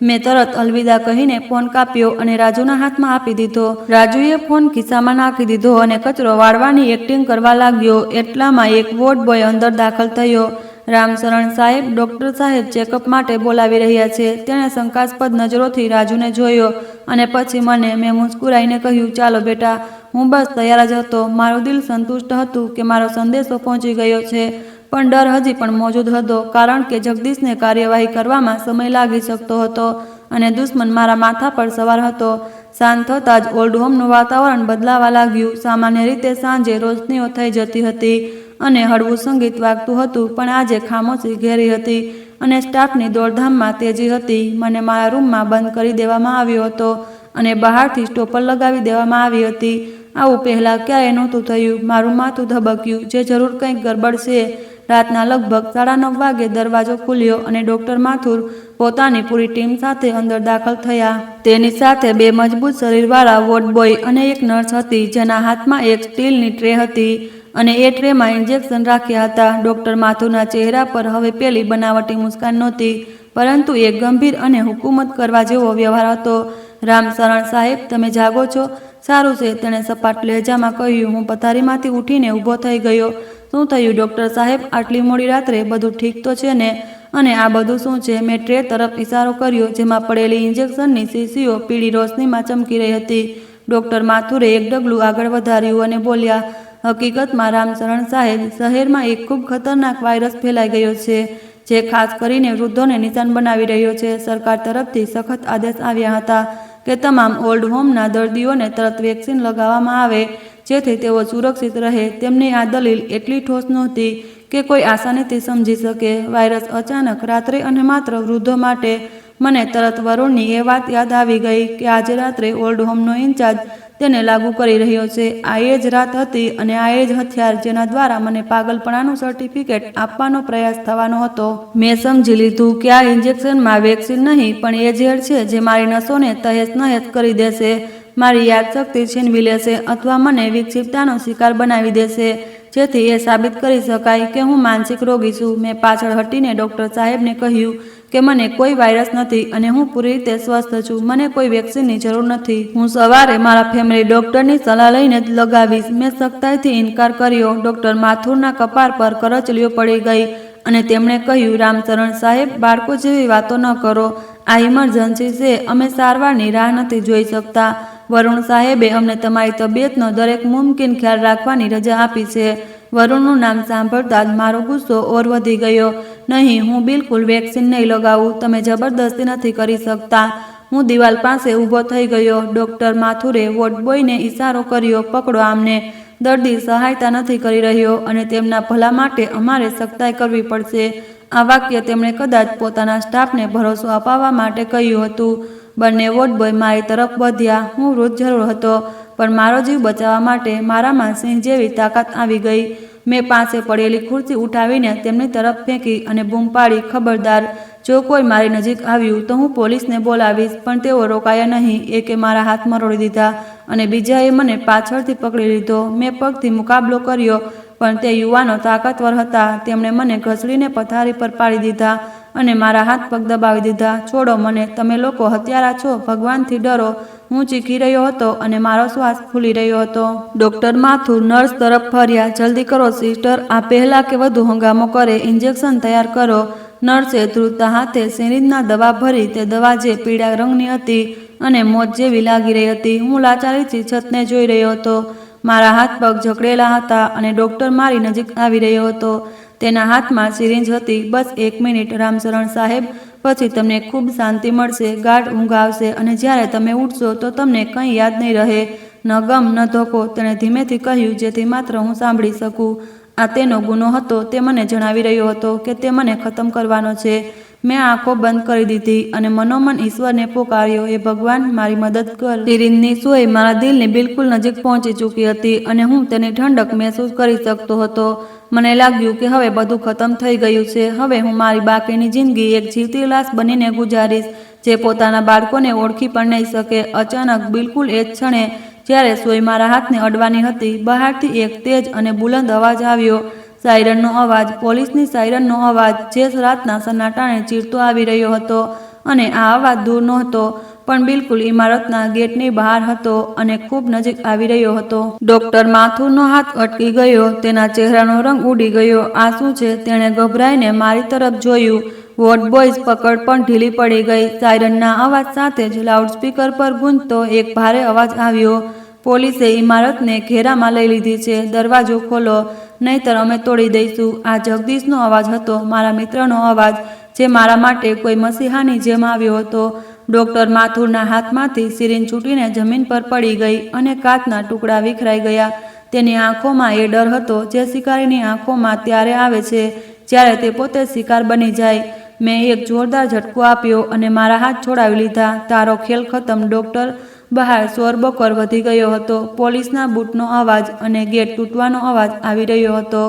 મેં તરત અલવિદા કહીને ફોન કાપ્યો અને રાજુના હાથમાં આપી દીધો. રાજુએ ફોન ખિસ્સામાં નાખી દીધો અને કચરો વાળવાની એક્ટિંગ કરવા લાગ્યો. એટલામાં એક વોર્ડ બોય અંદર દાખલ થયો. રામશરણ સાહેબ, ડોક્ટર સાહેબ ચેકઅપ માટે બોલાવી રહ્યા છે. તેણે શંકાસ્પદ નજરોથી રાજુને જોયો અને પછી મને. મેં મુસ્કુરાઈને કહ્યું, ચાલો બેટા. હું બસ તૈયાર જ હતો. મારું દિલ સંતુષ્ટ હતું કે મારો સંદેશો પહોંચી ગયો છે, પણ ડર હજી પણ મોજૂદ હતો, કારણ કે જગદીશને કાર્યવાહી કરવામાં સમય લાગી શકતો હતો અને દુશ્મન મારા માથા પર સવાર હતો. સાંજ થતાં જ ઓલ્ડ હોમનું વાતાવરણ બદલાવા લાગ્યું. સામાન્ય રીતે સાંજે રોશનીઓ થઈ જતી હતી અને હળવું સંગીત વાગતું હતું, પણ આજે ખામોશી ઘેરી હતી અને સ્ટાફની દોડધામમાં તેજી હતી. મને મારા રૂમમાં બંધ કરી દેવામાં આવ્યો હતો અને બહારથી સ્ટોપર લગાવી દેવામાં આવી હતી. આવું પહેલાં ક્યારેય નહોતું થયું. મારું માથું ધબક્યું, જે જરૂર કંઈક ગરબડ છે. રાતના લગભગ 9:30 વાગે દરવાજો ખુલ્યો અને ડોક્ટર માથુર પોતાની પૂરી ટીમ સાથે અંદર દાખલ થયા. તેની સાથે 2 મજબૂત શરીરવાળા વોર્ડ બોય અને એક નર્સ હતી, જેના હાથમાં એક સ્ટીલની ટ્રે હતી અને એ ટ્રેમાં ઇન્જેક્શન રાખ્યા હતા. ડોક્ટર માથુરના ચહેરા પર હવે પેલી બનાવટી મુસ્કાન નહોતી, પરંતુ એક ગંભીર અને હુકુમત કરવા જેવો વ્યવહાર હતો. રામશરણ સાહેબ, તમે જાગો છો? સારું છે, તેણે સપાટ લહેજામાં કહ્યું. હું પથારીમાંથી ઉઠીને ઊભો થઈ ગયો. શું થયું ડોક્ટર સાહેબ? આટલી મોડી રાત્રે બધું ઠીક તો છે ને? અને આ બધું શું છે? મેં ટ્રે તરફ ઇશારો કર્યો, જેમાં પડેલી ઇન્જેક્શનની શીશીઓ પીળી રોશનીમાં ચમકી રહી હતી. ડોક્ટર માથુરે એક ડગલું આગળ વધાર્યું અને બોલ્યા, હકીકતમાં રામશરણ સાહેબ, શહેરમાં એક ખૂબ ખતરનાક વાયરસ ફેલાઈ ગયો છે, જે ખાસ કરીને વૃદ્ધોને નિશાન બનાવી રહ્યો છે. સરકાર તરફથી સખત આદેશ આવ્યા હતા કે તમામ ઓલ્ડ હોમના દર્દીઓને તરત વેક્સિન લગાવવામાં આવે, જેથી તેઓ સુરક્ષિત રહે. તેમની આ દલીલ એટલી ઠોસ નહોતી કે કોઈ આસાનીથી સમજી શકે. વાયરસ અચાનક રાત્રે અને માત્ર વૃદ્ધો માટે. મને તરત વરુણની એ વાત યાદ આવી ગઈ કે આજે રાત્રે ઓલ્ડ હોમનો ઇન્ચાર્જ તેને લાગુ કરી રહ્યો છે. આ એ જ રાત હતી અને આ એ જ હથિયાર જેના દ્વારા મને પાગલપણાનું સર્ટિફિકેટ આપવાનો પ્રયાસ થવાનો હતો. મેં સમજી લીધું કે આ ઇન્જેક્શનમાં વેક્સિન નહીં, પણ એ ઝેર છે જે મારી નસોને તહેસ નહેસ કરી દેશે, મારી યાદશક્તિ છીનવી લેશે અથવા મને વિક્ષિપ્તતાનો શિકાર બનાવી દેશે, જેથી એ સાબિત કરી શકાય કે હું માનસિક રોગી છું. મેં પાછળ હટીને ડોક્ટર સાહેબને કહ્યું કે મને કોઈ વાયરસ નથી અને હું પૂરી રીતે સ્વસ્થ છું. મને કોઈ વેક્સિનની જરૂર નથી. હું સવારે મારા ફેમિલી ડોક્ટરની સલાહ લઈને જ લગાવીશ. મેં સખ્તાઈથી ઇનકાર કર્યો. ડોક્ટર માથુરના કપાળ પર કરચલીઓ પડી ગઈ અને તેમણે કહ્યું, રામશરણ સાહેબ, બાળકો જેવી વાતો ન કરો. આ ઇમરજન્સી છે. અમે સારવારની રાહ નથી જોઈ શકતા. વરુણ સાહેબે અમને તમારી તબિયતનો દરેક મુમકિન ખ્યાલ રાખવાની રજા આપી છે. વરુણનું નામ સાંભળતા જ મારો ગુસ્સો ઓર વધી ગયો. નહીં, હું બિલકુલ વેક્સિન નહીં લગાવું. તમે જબરદસ્તી નથી કરી શકતા. હું દિવાલ પાસે ઊભો થઈ ગયો. ડોક્ટર માથુરે વોર્ડ બોયને ઈશારો કર્યો, પકડો આમને. દર્દી સહાયતા નથી કરી રહ્યો અને તેમના ભલા માટે અમારે સખ્તાઈ કરવી પડશે. આ વાક્ય તેમણે કદાચ પોતાના સ્ટાફને ભરોસો અપાવવા માટે કહ્યું હતું. બંને વોર્ડ બોય મારી તરફ વધ્યા. હું વૃદ્ધ જરૂર હતો, પણ મારો જીવ બચાવવા માટે મારામાં સિંહ જેવી તાકાત આવી ગઈ. મેં પાસે પડેલી ખુરશી ઉઠાવીને તેમની તરફ ફેંકી અને બૂમ પાડી, ખબરદાર, જો કોઈ મારી નજીક આવ્યું તો હું પોલીસને બોલાવીશ. પણ તેઓ રોકાયા નહીં. એકે મારા હાથ મરોડી દીધા અને બીજાએ મને પાછળથી પકડી લીધો. મેં પગથી મુકાબલો કર્યો, પણ તે યુવાનો તાકાતવર હતા. તેમણે મને ઘસડીને પથારી પર પાડી દીધા અને મારા હાથ પગ દબાવી દીધા. છોડો મને, તમે લોકો હત્યારા છો, ભગવાનથી ડરો. હું ચીખી રહ્યો હતો અને મારો શ્વાસ ફૂલી રહ્યો હતો. ડોક્ટર માથુર નર્સ તરફ ફર્યા. જલ્દી કરો સિસ્ટર, આ પહેલા કે વધુ હંગામો કરે, ઇન્જેક્શન તૈયાર કરો. નર્સે ધ્રુજતા હાથે સિરિંજના દવા ભરી. તે દવા જે પીળા રંગની હતી અને મોત જેવી લાગી રહી હતી. હું લાચારીથી છતને જોઈ રહ્યો હતો. મારા હાથ પગ જકડેલા હતા અને ડોક્ટર મારી નજીક આવી રહ્યો હતો. તેના હાથમાં સિરિંજ હતી. બસ 1 મિનિટ રામશરણ સાહેબ, પછી તમને ખૂબ શાંતિ મળશે, ગાઢ ઊંઘ આવશે અને જ્યારે તમે ઉઠશો તો તમને કંઈ યાદ નહીં રહે, ન ગમ ન ધોકો, તેણે ધીમેથી કહ્યું, જેથી માત્ર હું સાંભળી શકું. આ તેનો ગુનો હતો. તે મને જણાવી રહ્યો હતો કે તે મને ખતમ કરવાનો છે. મેં આંખો બંધ કરી દીધી અને મનોમન ઈશ્વરને પોકાર્યો, એ ભગવાન, મારી મદદ કર. સિરિંજની સોય મારા દિલની બિલકુલ નજીક પહોંચી ચૂકી હતી અને હું તેની ઠંડક મહેસૂસ કરી શકતો હતો. મને લાગ્યું કે હવે બધું ખતમ થઈ ગયું છે. હવે હું મારી બાકીની જિંદગી એક જીવતી લાશ બનીને ગુજારીશ, જે પોતાના બાળકોને ઓળખી પણ નહીં શકે. અચાનક, બિલકુલ એ જ ક્ષણે, જ્યારે સોય મારા હાથને અડવાની હતી, બહારથી એક તેજ અને બુલંદ અવાજ આવ્યો. સાયરનનો અવાજ, પોલીસની સાયરનનો અવાજ, જે રાતના સન્નાટાને ચીરતો આવી રહ્યો હતો. અને આ અવાજ દૂર નહોતો, પણ બિલકુલ ઇમારતના ગેટની બહાર હતો અને ખૂબ નજીક આવી રહ્યો હતો. ડોક્ટર માથુરનો હાથ અટકી ગયો. તેના ચહેરાનો રંગ ઉડી ગયો. આ શું છે? તેણે ગભરાઈને મારી તરફ જોયું. વોર્ડ બોયઝ પકડ પણ ઢીલી પડી ગઈ. સાયરનના અવાજ સાથે જ લાઉડસ્પીકર પર ગુંજતો એક ભારે અવાજ આવ્યો. પોલીસે ઇમારતને ઘેરામાં લઈ લીધી છે. દરવાજો ખોલો, નહીંતર અમે તોડી દઈશું. આ જગદીશનો અવાજ હતો, મારા મિત્રનો અવાજ, જે મારા માટે કોઈ મસીહાની જેમ આવ્યો હતો. ડોક્ટર માથુરના હાથમાંથી સિરિંજ છૂટીને જમીન પર પડી ગઈ અને કાચના ટુકડા વિખરાઈ ગયા. તેની આંખોમાં એ ડર હતો જે શિકારીની આંખોમાં ત્યારે આવે છે જ્યારે તે પોતે શિકાર બની જાય. મેં એક જોરદાર ઝટકો આપ્યો અને મારા હાથ છોડાવી લીધા. તારો ખેલ ખતમ, ડોક્ટર. બહાર શોરબકોર વધી ગયો હતો. પોલીસના બૂટનો અવાજ અને ગેટ તૂટવાનો અવાજ આવી રહ્યો હતો.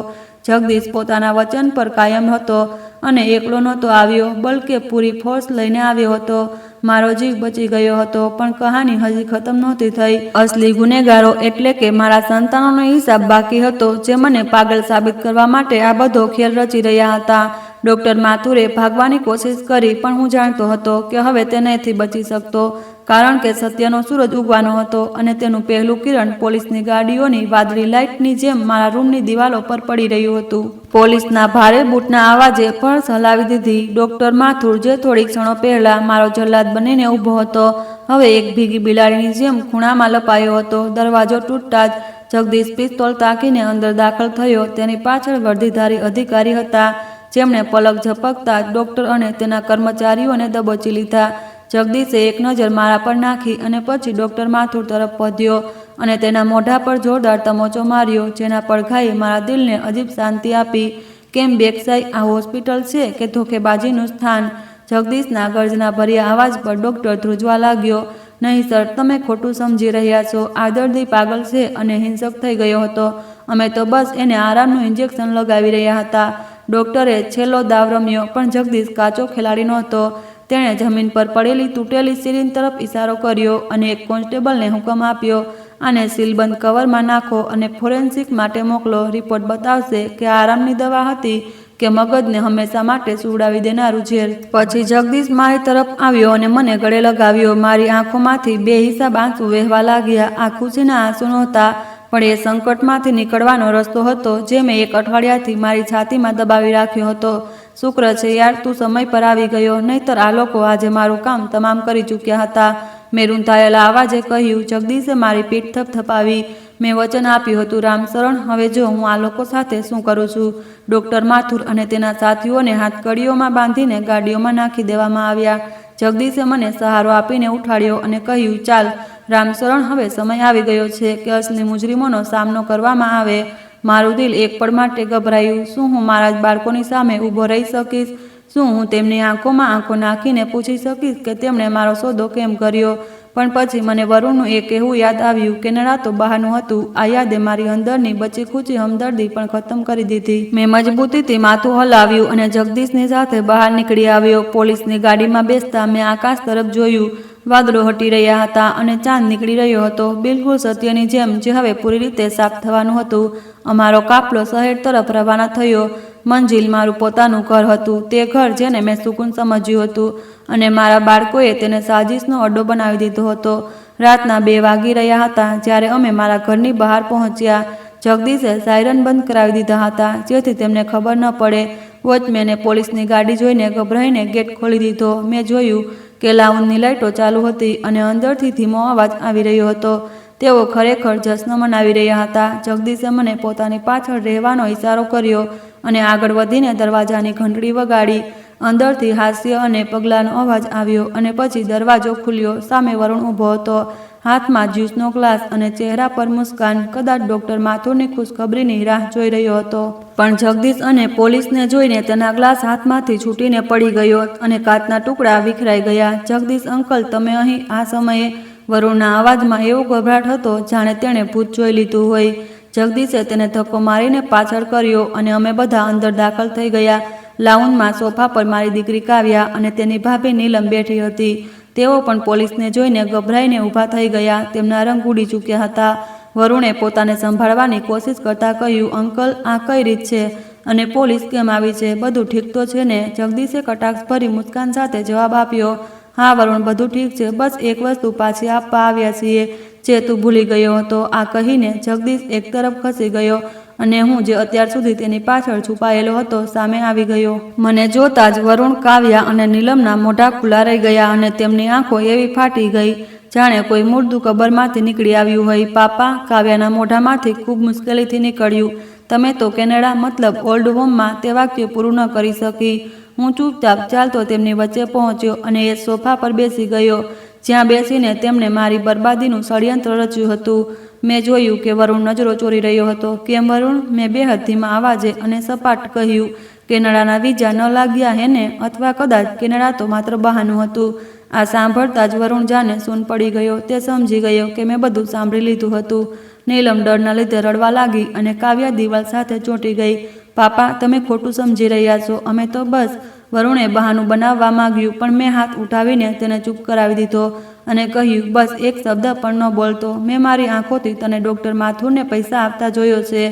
જગદીશ પોતાના વચન પર કાયમ હતો અને એકલો નહોતો આવ્યો, બલકે પૂરી ફોર્સ લઈને આવ્યો હતો. મારો જીવ બચી ગયો હતો, પણ કહાની હજી ખતમ નહોતી થઈ. અસલી ગુનેગારો એટલે કે મારા સંતાનોનો હિસાબ બાકી હતો, જે મને પાગલ સાબિત કરવા માટે આ બધો ખેલ રચી રહ્યા હતા. ડોક્ટર માથુરે ભાગવાની કોશિશ કરી, પણ હું જાણતો હતો કે હવે તે નથી બચી શકતો, કારણ કે સત્યનો સૂરજ ઉગવાનો હતો અને તેનું પહેલું કિરણ પોલીસની ગાડીઓની વાદળી લાઇટની જેમ મારા રૂમની દિવાલો પર પડી રહ્યું હતું. પોલીસના ભારે બૂટના અવાજે પર્સ હલાવી દીધી. ડોક્ટર માથુર, જે થોડી ક્ષણો પહેલા મારો જલ્લાદ બનીને ઊભો હતો, હવે એક ભીગી બિલાડીની જેમ ખૂણામાં લપાયો હતો. દરવાજો તૂટતા જ જગદીશ પિસ્તોલ તાકીને અંદર દાખલ થયો. તેની પાછળ વર્દીધારી અધિકારી હતા, જેમણે પલક ઝપકતા જ ડોક્ટર અને તેના કર્મચારીઓને દબોચી લીધા. જગદીશે એક નજર મારા પર નાખી અને પછી ડોક્ટર માથુર તરફ વધ્યો અને તેના મોઢા પર જોરદાર તમોચો માર્યો, જેના પડઘાએ મારા દિલને અજીબ શાંતિ આપી. કેમ બેકસાઈ, આ હોસ્પિટલ છે કે ધોકેબાજીનું સ્થાન? જગદીશના ગર્જના ભર્યા અવાજ પર ડોક્ટર ધ્રુજવા લાગ્યો. નહીં સર, તમે ખોટું સમજી રહ્યા છો. આ દર્દી પાગલ છે અને હિંસક થઈ ગયો હતો. અમે તો બસ એને આરામનું ઇન્જેક્શન લગાવી રહ્યા હતા. ડોક્ટરે છેલ્લો દાવ રમ્યો, પણ જગદીશ કાચો ખેલાડી નહોતો. તેણે જમીન પર પડેલી તૂટેલી સિરિંજ તરફ ઇશારો કર્યો અને એક કોન્સ્ટેબલને હુકમ આપ્યો, આને સીલબંધ કવરમાં નાખો અને ફોરેન્સિક માટે મોકલો. રિપોર્ટ બતાવશે કે આરામની દવા હતી કે મગજને હંમેશા માટે સુવડાવી દેનારું ઝેર. પછી જગદીશ મારી તરફ આવ્યો અને મને ગળે લગાવ્યો. મારી આંખોમાંથી બેહિસાબ આંસુ વહેવા લાગ્યા. આ ખુશીના આંસુ નહોતા, પણ એ સંકટમાંથી નીકળવાનો રસ્તો હતો જે મેં એક અઠવાડિયાથી મારી છાતીમાં દબાવી રાખ્યો હતો. શુક્ર છે યાર, તું સમય પર આવી ગયો, નહીંતર આ લોકો આજે મારું કામ તમામ કરી ચૂક્યા હતા. મેં રૂંધાયેલા અવાજે કહ્યું. જગદીશે મારી પીઠ થપથપાવી. મેં વચન આપ્યું હતું રામશરણ, હવે જો હું આ લોકો સાથે શું કરું છું. ડોક્ટર માથુર અને તેના સાથીઓને હાથકડીઓમાં બાંધીને ગાડીઓમાં નાખી દેવામાં આવ્યા. જગદીશે મને સહારો આપીને ઉઠાડ્યો અને કહ્યું, ચાલ રામશરણ, હવે સમય આવી ગયો છે કે અસલી મુજરીમોનો સામનો કરવામાં આવે. મારું દિલ એક પળ માટે ગભરાયું. શું હું મારા જ બાળકોની સામે ઊભો રહી શકીશ? શું હું તેમની આંખોમાં આંખો નાખીને પૂછી શકીશ કે તેમણે મારો સોદો કેમ કર્યો? પણ પછી મને વરુણનું એ કહેવું યાદ આવ્યું કે નડા તો બહાનું હતું. આ યાદે મારી અંદરની બચી ખૂચી હમદર્દી પણ ખતમ કરી દીધી. મેં મજબૂતીથી માથું હલાવ્યું અને જગદીશની સાથે બહાર નીકળી આવ્યો. પોલીસની ગાડીમાં બેસતા મેં આકાશ તરફ જોયું. વાદળો હટી રહ્યા હતા અને ચાંદ નીકળી રહ્યો હતો, બિલકુલ સત્યની જેમ, જે હવે પૂરી રીતે સાફ થવાનું હતું. અમારો કાફલો શહેર તરફ રવાના થયો. મંજિલ મારું પોતાનું ઘર હતું, તે ઘર જેને મેં સુકૂન સમજ્યું હતું, અને મારા બાળકોએ તેને સાજીશનો અડ્ડો બનાવી દીધો હતો. રાતના 2 વાગી રહ્યા હતા જ્યારે અમે મારા ઘરની બહાર પહોંચ્યા. જગદીશે સાયરન બંધ કરાવી દીધા હતા, જેથી તેમને ખબર ન પડે. વોચમેને પોલીસની ગાડી જોઈને ગભરાઈને ગેટ ખોલી દીધો. મેં જોયું કે લાઉન્જની લાઇટો ચાલુ હતી અને અંદરથી ધીમો અવાજ આવી રહ્યો હતો. તેઓ ખરેખર જશ્ન મનાવી રહ્યા હતા. જગદીશે મને પોતાની પાછળ રહેવાનો ઇશારો કર્યો અને આગળ વધીને દરવાજાની ઘંટડી વગાડી. અંદરથી હાસ્ય અને પગલાંનો અવાજ આવ્યો અને પછી દરવાજો ખુલ્યો. સામે વરુણ ઊભો હતો, હાથમાં જ્યુસનો ગ્લાસ અને ચહેરા પર મુસ્કાન. કદાચ ડૉક્ટર માથુરની ખુશખબરીની રાહ જોઈ રહ્યો હતો. પણ જગદીશ અને પોલીસને જોઈને તેના ગ્લાસ હાથમાંથી છૂટીને પડી ગયો અને કાચના ટુકડા વિખરાઈ ગયા. જગદીશ અંકલ, તમે અહીં આ સમયે? વરુણના અવાજમાં એવો ગભરાટ હતો જાણે તેણે ભૂત જોઈ લીધું હોય. જગદીશે તેને ધક્કો મારીને પાછળ કર્યો અને અમે બધા અંદર દાખલ થઈ ગયા. લાઉન્જમાં સોફા પર મારી દીકરી કાવ્યા અને તેની ભાભી નીલમ બેઠી હતી. તેઓ પણ પોલીસને જોઈને ગભરાઈને ઊભા થઈ ગયા. તેમના રંગ ઉડી ચૂક્યા હતા. વરુણે પોતાને સંભાળવાની કોશિશ કરતા કહ્યું, અંકલ, આ કઈ રીત છે અને પોલીસ કેમ આવી છે? બધું ઠીક તો છે ને? જગદીશે કટાક્ષભરી મુસ્કાન સાથે જવાબ આપ્યો, હા વરુણ, બધું ઠીક છે. બસ એક વસ્તુ પાછી આપવા આવ્યા છીએ, જે તું ભૂલી ગયો હતો. આ કહીને જગદીશ એક તરફ ખસી ગયો અને હું જે અત્યાર સુધી તેની પાછળ છુપાયેલો હતો સામે આવી ગયો. મને જોતા જ વરુણ, કાવ્યા અને નીલમના મોઢા ખુલ્લા રહી ગયા અને તેમની આંખો એવી ફાટી ગઈ જાણે કોઈ મુર્દું કબરમાંથી નીકળી આવ્યું હોય. પાપા, કાવ્યાના મોઢામાંથી ખૂબ મુશ્કેલીથી નીકળ્યું, તમે તો કેનેડા, મતલબ ઓલ્ડ હોમમાં. તે વાક્ય પૂરું ન કરી શકી. હું ચૂપચાપ ચાલતો તેમની વચ્ચે પહોંચ્યો અને એ સોફા પર બેસી ગયો, જ્યાં બેસીને તેમણે મારી બરબાદીનું ષડયંત્ર રચ્યું હતું. મેં જોયું કે વરુણ નજરો ચોરી રહ્યો હતો. કેમ વરુણ? મેં બેહદ ધીમા અવાજે અને સપાટ કહ્યું, કેનેડાના વિઝા ન લાગ્યા હેને? અથવા કદાચ કેનેડા તો માત્ર બહાનું હતું. આ સાંભળતા જ વરુણ જાને સૂન પડી ગયો. તે સમજી ગયો કે મેં બધું સાંભળી લીધું હતું. નીલમ ડરના લીધે રડવા લાગી અને કાવ્યા દિવાલ સાથે ચોંટી ગઈ. પાપા, તમે ખોટું સમજી રહ્યા છો. અમે તો બસ... વરુણે બહાનું બનાવવા માંગ્યું, પણ મેં હાથ ઉઠાવીને તેને ચૂપ કરાવી દીધો અને કહ્યું, બસ એક શબ્દ પણ ન બોલતો. મેં મારી આંખોથી તને ડૉક્ટર માથુરને પૈસા આપતા જોયો છે.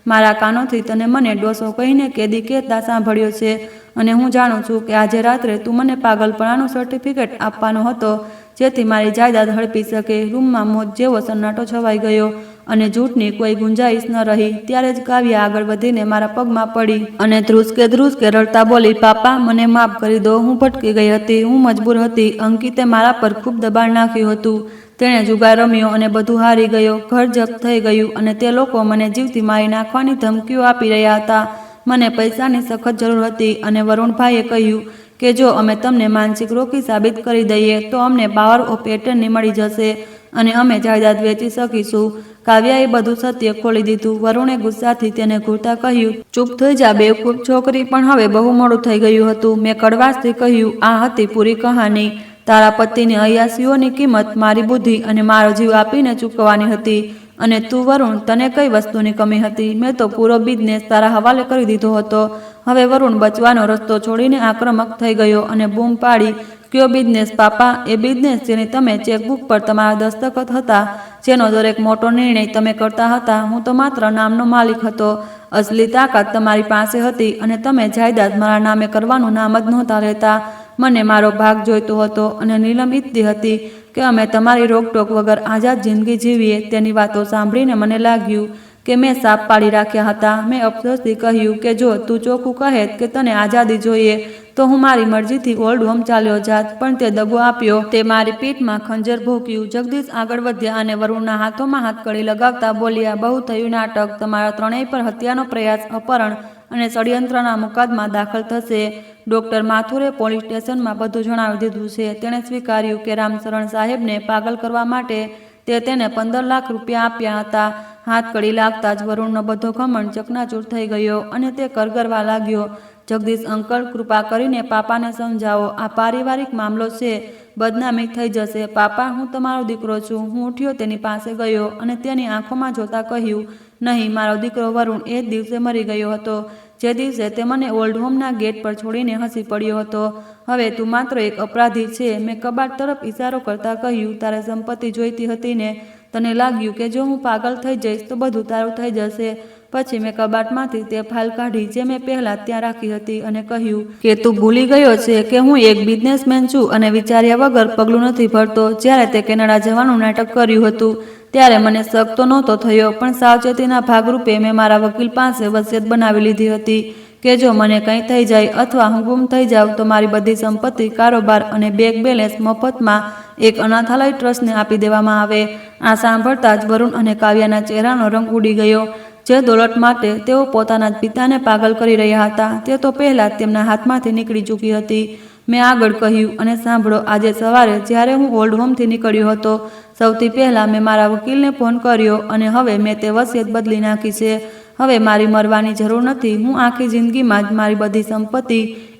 મારા કાનોથી તને મને ડોસો કહીને કેદી કહેતા સાંભળ્યો છે. અને હું જાણું છું કે આજે રાત્રે તું મને પાગલપણાનું સર્ટિફિકેટ આપવાનો હતો, જેથી મારી જાયદાદ હડપી શકે. રૂમમાં મોત જેવો સન્નાટો છવાઈ ગયો અને જૂઠની કોઈ ગુંજાઈશ ન રહી. ત્યારે જ કાવ્યા આગળ વધીને મારા પગમાં પડી અને ધ્રુસકે રડતા બોલી, પાપા, મને માફ કરી દો. હું ભટકી ગઈ હતી, હું મજબૂર હતી. અંકિતે મારા પર ખૂબ દબાણ નાખ્યું હતું. તેણે જુગાર રમ્યો અને બધું હારી ગયો. ઘર જપ્ત થઈ ગયું અને તે લોકો મને જીવતી મારી નાખવાની ધમકીઓ આપી રહ્યા હતા. મને પૈસાની સખત જરૂર હતી અને વરુણભાઈએ કહ્યું કે જો અમે તમને માનસિક રોગી સાબિત કરી દઈએ તો અમને પાવર ઓફ એટર્ની મળી જશે અને અમે જાયદાદ વેચી શકીશું. કાવ્યાએ બધું સત્ય ખોલી દીધું. વરુણે ગુસ્સાથી તેને ઘૂરતા કહ્યું, ચૂપ થઈ જા બેવકૂફ છોકરી. પણ હવે બહુ મોડું થઈ ગયું હતું. મેં કડવાશથી કહ્યું, આ હતી પૂરી કહાની. તારા પતિની અયાસીઓની કિંમત મારી બુદ્ધિ અને મારો જીવ આપીને ચૂકવવાની હતી. અને તું વરુણ, તને કઈ વસ્તુની કમી હતી? મેં તો પૂરો બિઝનેસ તારા હવાલે કરી દીધો હતો. હવે વરુણ બચવાનો રસ્તો છોડીને આક્રમક થઈ ગયો અને બૂમ પાડી, કયો બિઝનેસ પાપા? એ બિઝનેસ જેની તમે ચેકબુક પર તમારા દસ્તખત હતા, જેનો દરેક મોટો નિર્ણય તમે કરતા હતા. હું તો માત્ર નામનો માલિક હતો. અસલી તાકાત તમારી પાસે હતી અને તમે જાયદાદ મારા નામે કરવાનું નામ જ નહોતા લેતા. મને મારો ભાગ જોઈતો હતો અને નીલમ ઈચ્છતી હતી કે અમે તમારી રોકટોક વગર આઝાદ જિંદગી જીવીએ. તેની વાતો સાંભળીને મને લાગ્યું કે મેં સાપ પાડી રાખ્યા હતા. મેં અફસોસથી કહ્યું કે જો તું ચોખ્ખું કહેત કે તને આઝાદી જોઈએ તો હું મારી મરજીથી ઓલ્ડ હોમ ચાલ્યો જાત, પણ તે દગો આપ્યો. તે મારી પીઠમાં ખંજર ભોંક્યું. જગદીશ આગળ વધ્યા અને વરુણના હાથોમાં હાથકડી લગાવતા બોલ્યા, બહુ થયું નાટક. તમારા ત્રણેય પર હત્યાનો પ્રયાસ, અપહરણ અને ષડયંત્રના મુકદ્દમા દાખલ થશે. ડૉક્ટર માથુરે પોલીસ સ્ટેશનમાં બધું જણાવી દીધું છે. તેણે સ્વીકાર્યું કે રામશરણ સાહેબને પાગલ કરવા માટે તે તેને 15 લાખ રૂપિયા આપ્યા હતા. હાથકડી લાગતા જ વરુણનો બધો ઘમંડ ચકનાચૂર થઈ ગયો અને તે કરગરવા લાગ્યો. જગદીશ અંકલ, કૃપા કરીને પાપાને સમજાવો. આ પારિવારિક મામલો છે, બદનામી થઈ જશે. પાપા, હું તમારો દીકરો છું. હું ઉઠ્યો, તેની પાસે ગયો અને તેની આંખોમાં જોતા કહ્યું, નહીં, મારો દીકરો વરુણ એ જ દિવસે મરી ગયો હતો જે દિવસે તે મને ઓલ્ડ હોમના ગેટ પર છોડીને હસી પડ્યો હતો. હવે તું માત્ર એક અપરાધી છે. મેં કબાટ તરફ ઇશારો કરતા કહ્યું, તારે સંપત્તિ જોઈતી હતી ને? તને લાગ્યું કે જો હું પાગલ થઈ જઈશ તો બધું તારું થઈ જશે. પછી મેં કબાટમાંથી તે ફાઇલ કાઢી જે મેં પહેલાં ત્યાં રાખી હતી અને કહ્યું કે તું ભૂલી ગયો છે કે હું એક બિઝનેસમેન છું અને વિચાર્યા વગર પગલું નથી ભરતો. જ્યારે તે કેનેડા જવાનું નાટક કર્યું હતું ત્યારે મને શક તો નહોતો થયો, પણ સાવચેતીના ભાગરૂપે મેં મારા વકીલ પાસે વસિયત બનાવી લીધી હતી કે જો મને કંઈ થઈ જાય અથવા હું ગુમ થઈ જાઉં તો મારી બધી સંપત્તિ, કારોબાર અને બેંક બેલેન્સ મફતમાં એક અનાથાલય ટ્રસ્ટને આપી દેવામાં આવે. આ સાંભળતા જ વરુણ અને કાવ્યાના ચહેરાનો રંગ ઉડી ગયો. જે દોલત માટે તેઓ પોતાના જ પિતાને પાગલ કરી રહ્યા હતા તે તો પહેલાં જ તેમના હાથમાંથી નીકળી ચૂકી હતી. મેં આગળ કહ્યું, અને સાંભળો, આજે સવારે જ્યારે હું ઓલ્ડ હોમથી નીકળ્યો હતો સૌથી પહેલાં મેં મારા વકીલને ફોન કર્યો અને હવે મેં તે વસિયત બદલી નાખી છે. હવે મારી મરવાની જરૂર નથી. હું આખી જિંદગીમાં જ મારી બધી સંપત્તિ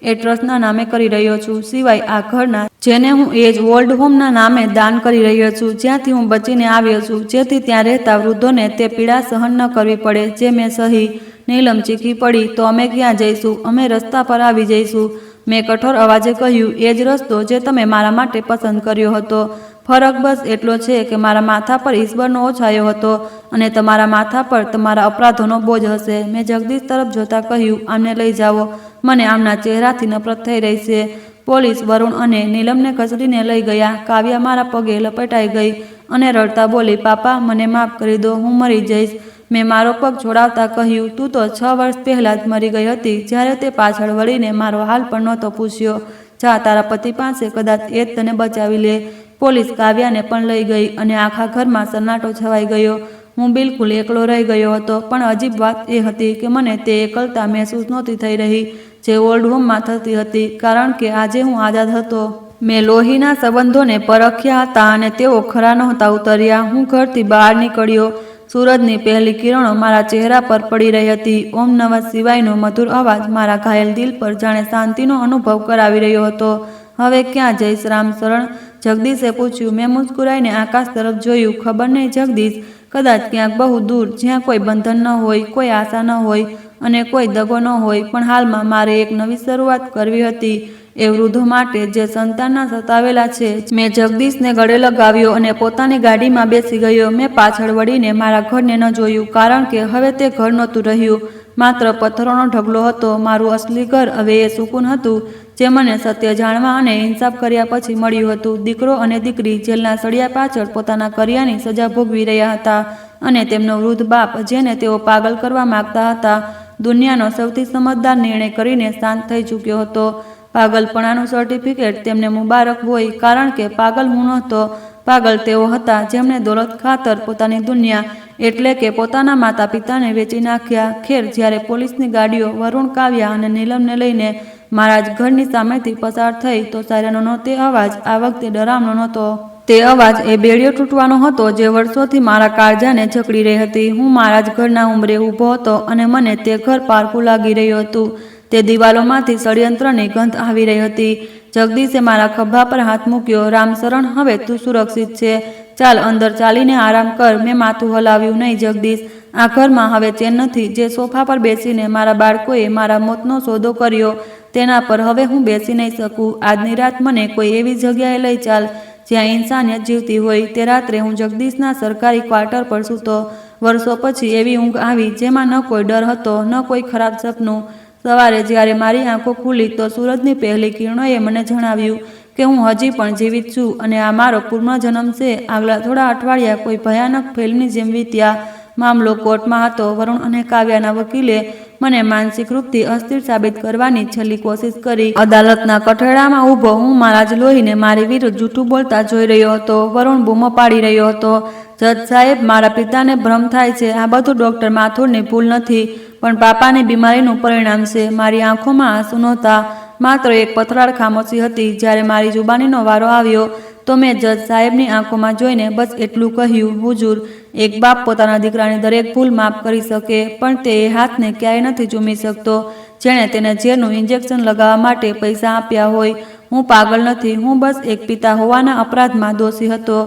એ ટ્રસ્ટના નામે કરી રહ્યો છું, સિવાય આ ઘરના, જેને હું એ જ ઓલ્ડ હોમના નામે દાન કરી રહ્યો છું, જ્યાંથી હું બચીને આવ્યો છું, જેથી ત્યાં રહેતા વૃદ્ધોને તે પીડા સહન ન કરવી પડે જે મેં સહી. નીલમ ચીખી પડી, તો અમે ક્યાં જઈશું? અમે રસ્તા પર આવી જઈશું. મેં કઠોર અવાજે કહ્યું, એ જ રસ્તો જે તમે મારા માટે પસંદ કર્યો હતો. ફરક બસ એટલો છે કે મારા માથા પર ઈશ્વરનો ઓછાયો હતો અને તમારા માથા પર તમારા અપરાધોનો બોજ હશે. મેં જગદીશ તરફ જોતા કહ્યું, આમને લઈ જાઓ. મને આમના ચહેરાથી નફરત થઈ રહી છે. પોલીસ વરુણ અને નીલમને કચડીને લઈ ગયા. કાવ્યા મારા પગે લપેટાઈ ગઈ અને રડતા બોલી, પાપા, મને માફ કરી દો, હું મરી જઈશ. મેં મારો પગ છોડાવતા કહ્યું, તું તો 6 વર્ષ પહેલાં જ મરી ગઈ હતી જ્યારે તે પાછળ વળીને મારો હાલ પણ નહોતો પૂછ્યો. જા તારા પતિ પાસે, કદાચ એ જ તને બચાવી લે. પોલીસ કાવ્યાને પણ લઈ ગઈ અને આખા ઘરમાં સન્નાટો છવાઈ ગયો. હું બિલકુલ એકલો રહી ગયો હતો, પણ અજીબ વાત એ હતી કે મને તે એકલતા મહેસૂસ નહોતી થઈ રહી જે ઓલ્ડ હોમમાં થતી હતી, કારણ કે આજે હું આઝાદ હતો. મેં લોહીના સંબંધોને પરખ્યા હતા અને તેઓ ખરા નહોતા ઉતર્યા. હું ઘરથી બહાર નીકળ્યો. સૂરજની પહેલી કિરણો મારા ચહેરા પર પડી રહી હતી. ઓમ નમઃ શિવાયનો મધુર અવાજ મારા ઘાયલ દિલ પર જાણે શાંતિનો અનુભવ કરાવી રહ્યો હતો. હવે ક્યાં જઈશ રામશરણ? જગદીશે પૂછ્યું. મેં મુસ્કુરાઈને આકાશ તરફ જોયું. ખબર નહીં જગદીશ, કદાચ ક્યાંક બહુ દૂર, જ્યાં કોઈ બંધન ન હોય, કોઈ આશા ન હોય અને કોઈ દગો ન હોય. પણ હાલમાં મારે એક નવી શરૂઆત કરવી હતી, એ વૃદ્ધો માટે જે સંતાનના સતાવેલા છે. મેં જગદીશને ગળે લગાવ્યો અને પોતાની ગાડીમાં બેસી ગયો. મેં પાછળ વળીને મારા ઘરને ન જોયું, કારણ કે હવે તે ઘર નહોતું રહ્યું, માત્ર પથ્થરોનો ઢગલો હતો. મારું અસલી ઘર હવે એ સુકૂન હતું જે મને સત્ય જાણવા અને ઇન્સાફ કર્યા પછી મળ્યું હતું. દીકરો અને દીકરી જેલના સળિયા પાછળ પોતાના કર્યાની સજા ભોગવી રહ્યા હતા અને તેમનો વૃદ્ધ બાપ, જેને તેઓ પાગલ કરવા માગતા હતા, દુનિયાનો સૌથી સમજદાર નિર્ણય કરીને શાંત થઈ ચૂક્યો હતો. પાગલપણાનું સર્ટિફિકેટ તેમને મુબારક હોય, કારણ કે પાગલ હું નહોતો. પાગલ તેઓ હતા જેમણે દોલત ખાતર પોતાની દુનિયા, એટલે કે પોતાના માતા પિતાને વેચી નાખ્યા. ખેર, જ્યારે પોલીસની ગાડીઓ વરુણ, કાવ્યા અને નીલમને લઈને મારા જ ઘરની સામેથી પસાર થઈ તો સાયરનનો તે અવાજ આ વખતે ડરાવનો નહોતો. તે અવાજ એ બેડીઓ તૂટવાનો હતો જે વર્ષોથી મારા કાળજાને જકડી રહી હતી. હું મારા જ ઘરના ઉંબરે ઊભો હતો અને મને તે ઘર પારકું લાગી રહ્યું હતું. તે દિવાલોમાંથી ષડયંત્રની ગંધ આવી રહી હતી. જગદીશે મારા ખભા પર હાથ મૂક્યો. રામશરણ, હવે તું સુરક્ષિત છે. ચાલ અંદર ચાલીને આરામ કર. મેં માથું હલાવ્યું. નહીં જગદીશ, આ ઘરમાં હવે ચેન નથી. જે સોફા પર બેસીને મારા બાળકોએ મારા મોતનો સોદો કર્યો તેના પર હવે હું બેસી નહીં શકું. આજની રાત મને કોઈ એવી જગ્યાએ લઈ ચાલ જ્યાં ઇન્સાનિયત જીવતી હોય. તે રાત્રે હું જગદીશના સરકારી ક્વાર્ટર પર સૂતો. વર્ષો પછી એવી ઊંઘ આવી જેમાં ન કોઈ ડર હતો, ન કોઈ ખરાબ સપનું. સવારે જ્યારે મારી આંખો ખુલી તો સૂરજની પહેલી કિરણોએ મને જણાવ્યું કે હું હજી પણ જીવિત છું અને આ મારો પૂર્વજન્મ છે. આગલા થોડા અઠવાડિયા કોઈ ભયાનક ફિલ્મની જેમ વીત્યા. મામલો કોર્ટમાં હતો. વરુણ અને કાવ્યાના વકીલે મને માનસિક રૂપથી અસ્થિર સાબિત કરવાની છેલ્લી કોશિશ કરી. અદાલતના કઠેડામાં ઊભો હું મારા જ લોહીને મારી વિરુદ્ધ જૂઠું બોલતા જોઈ રહ્યો હતો. વરુણ બૂમો પાડી રહ્યો હતો, જજ સાહેબ, મારા પિતાને ભ્રમ થાય છે. આ બધું ડૉક્ટર માથુરની ભૂલ નથી, પણ પાપાની બીમારીનું પરિણામ છે. મારી આંખોમાં આંસુ નહોતા, માત્ર એક પથરાળ ખામોશી હતી. જ્યારે મારી જુબાનીનો વારો આવ્યો તો મેં જજ સાહેબની આંખોમાં જોઈને બસ એટલું કહ્યું, હુજુર, એક બાપ પોતાના દીકરાની દરેક ભૂલ માફ કરી શકે, પણ તે એ હાથને ક્યારેય નથી ચૂમી શકતો જેણે તેને ઝેરનું ઇન્જેક્શન લગાવવા માટે પૈસા આપ્યા હોય. હું પાગલ નથી. હું બસ એક પિતા હોવાના અપરાધમાં દોષી હતો,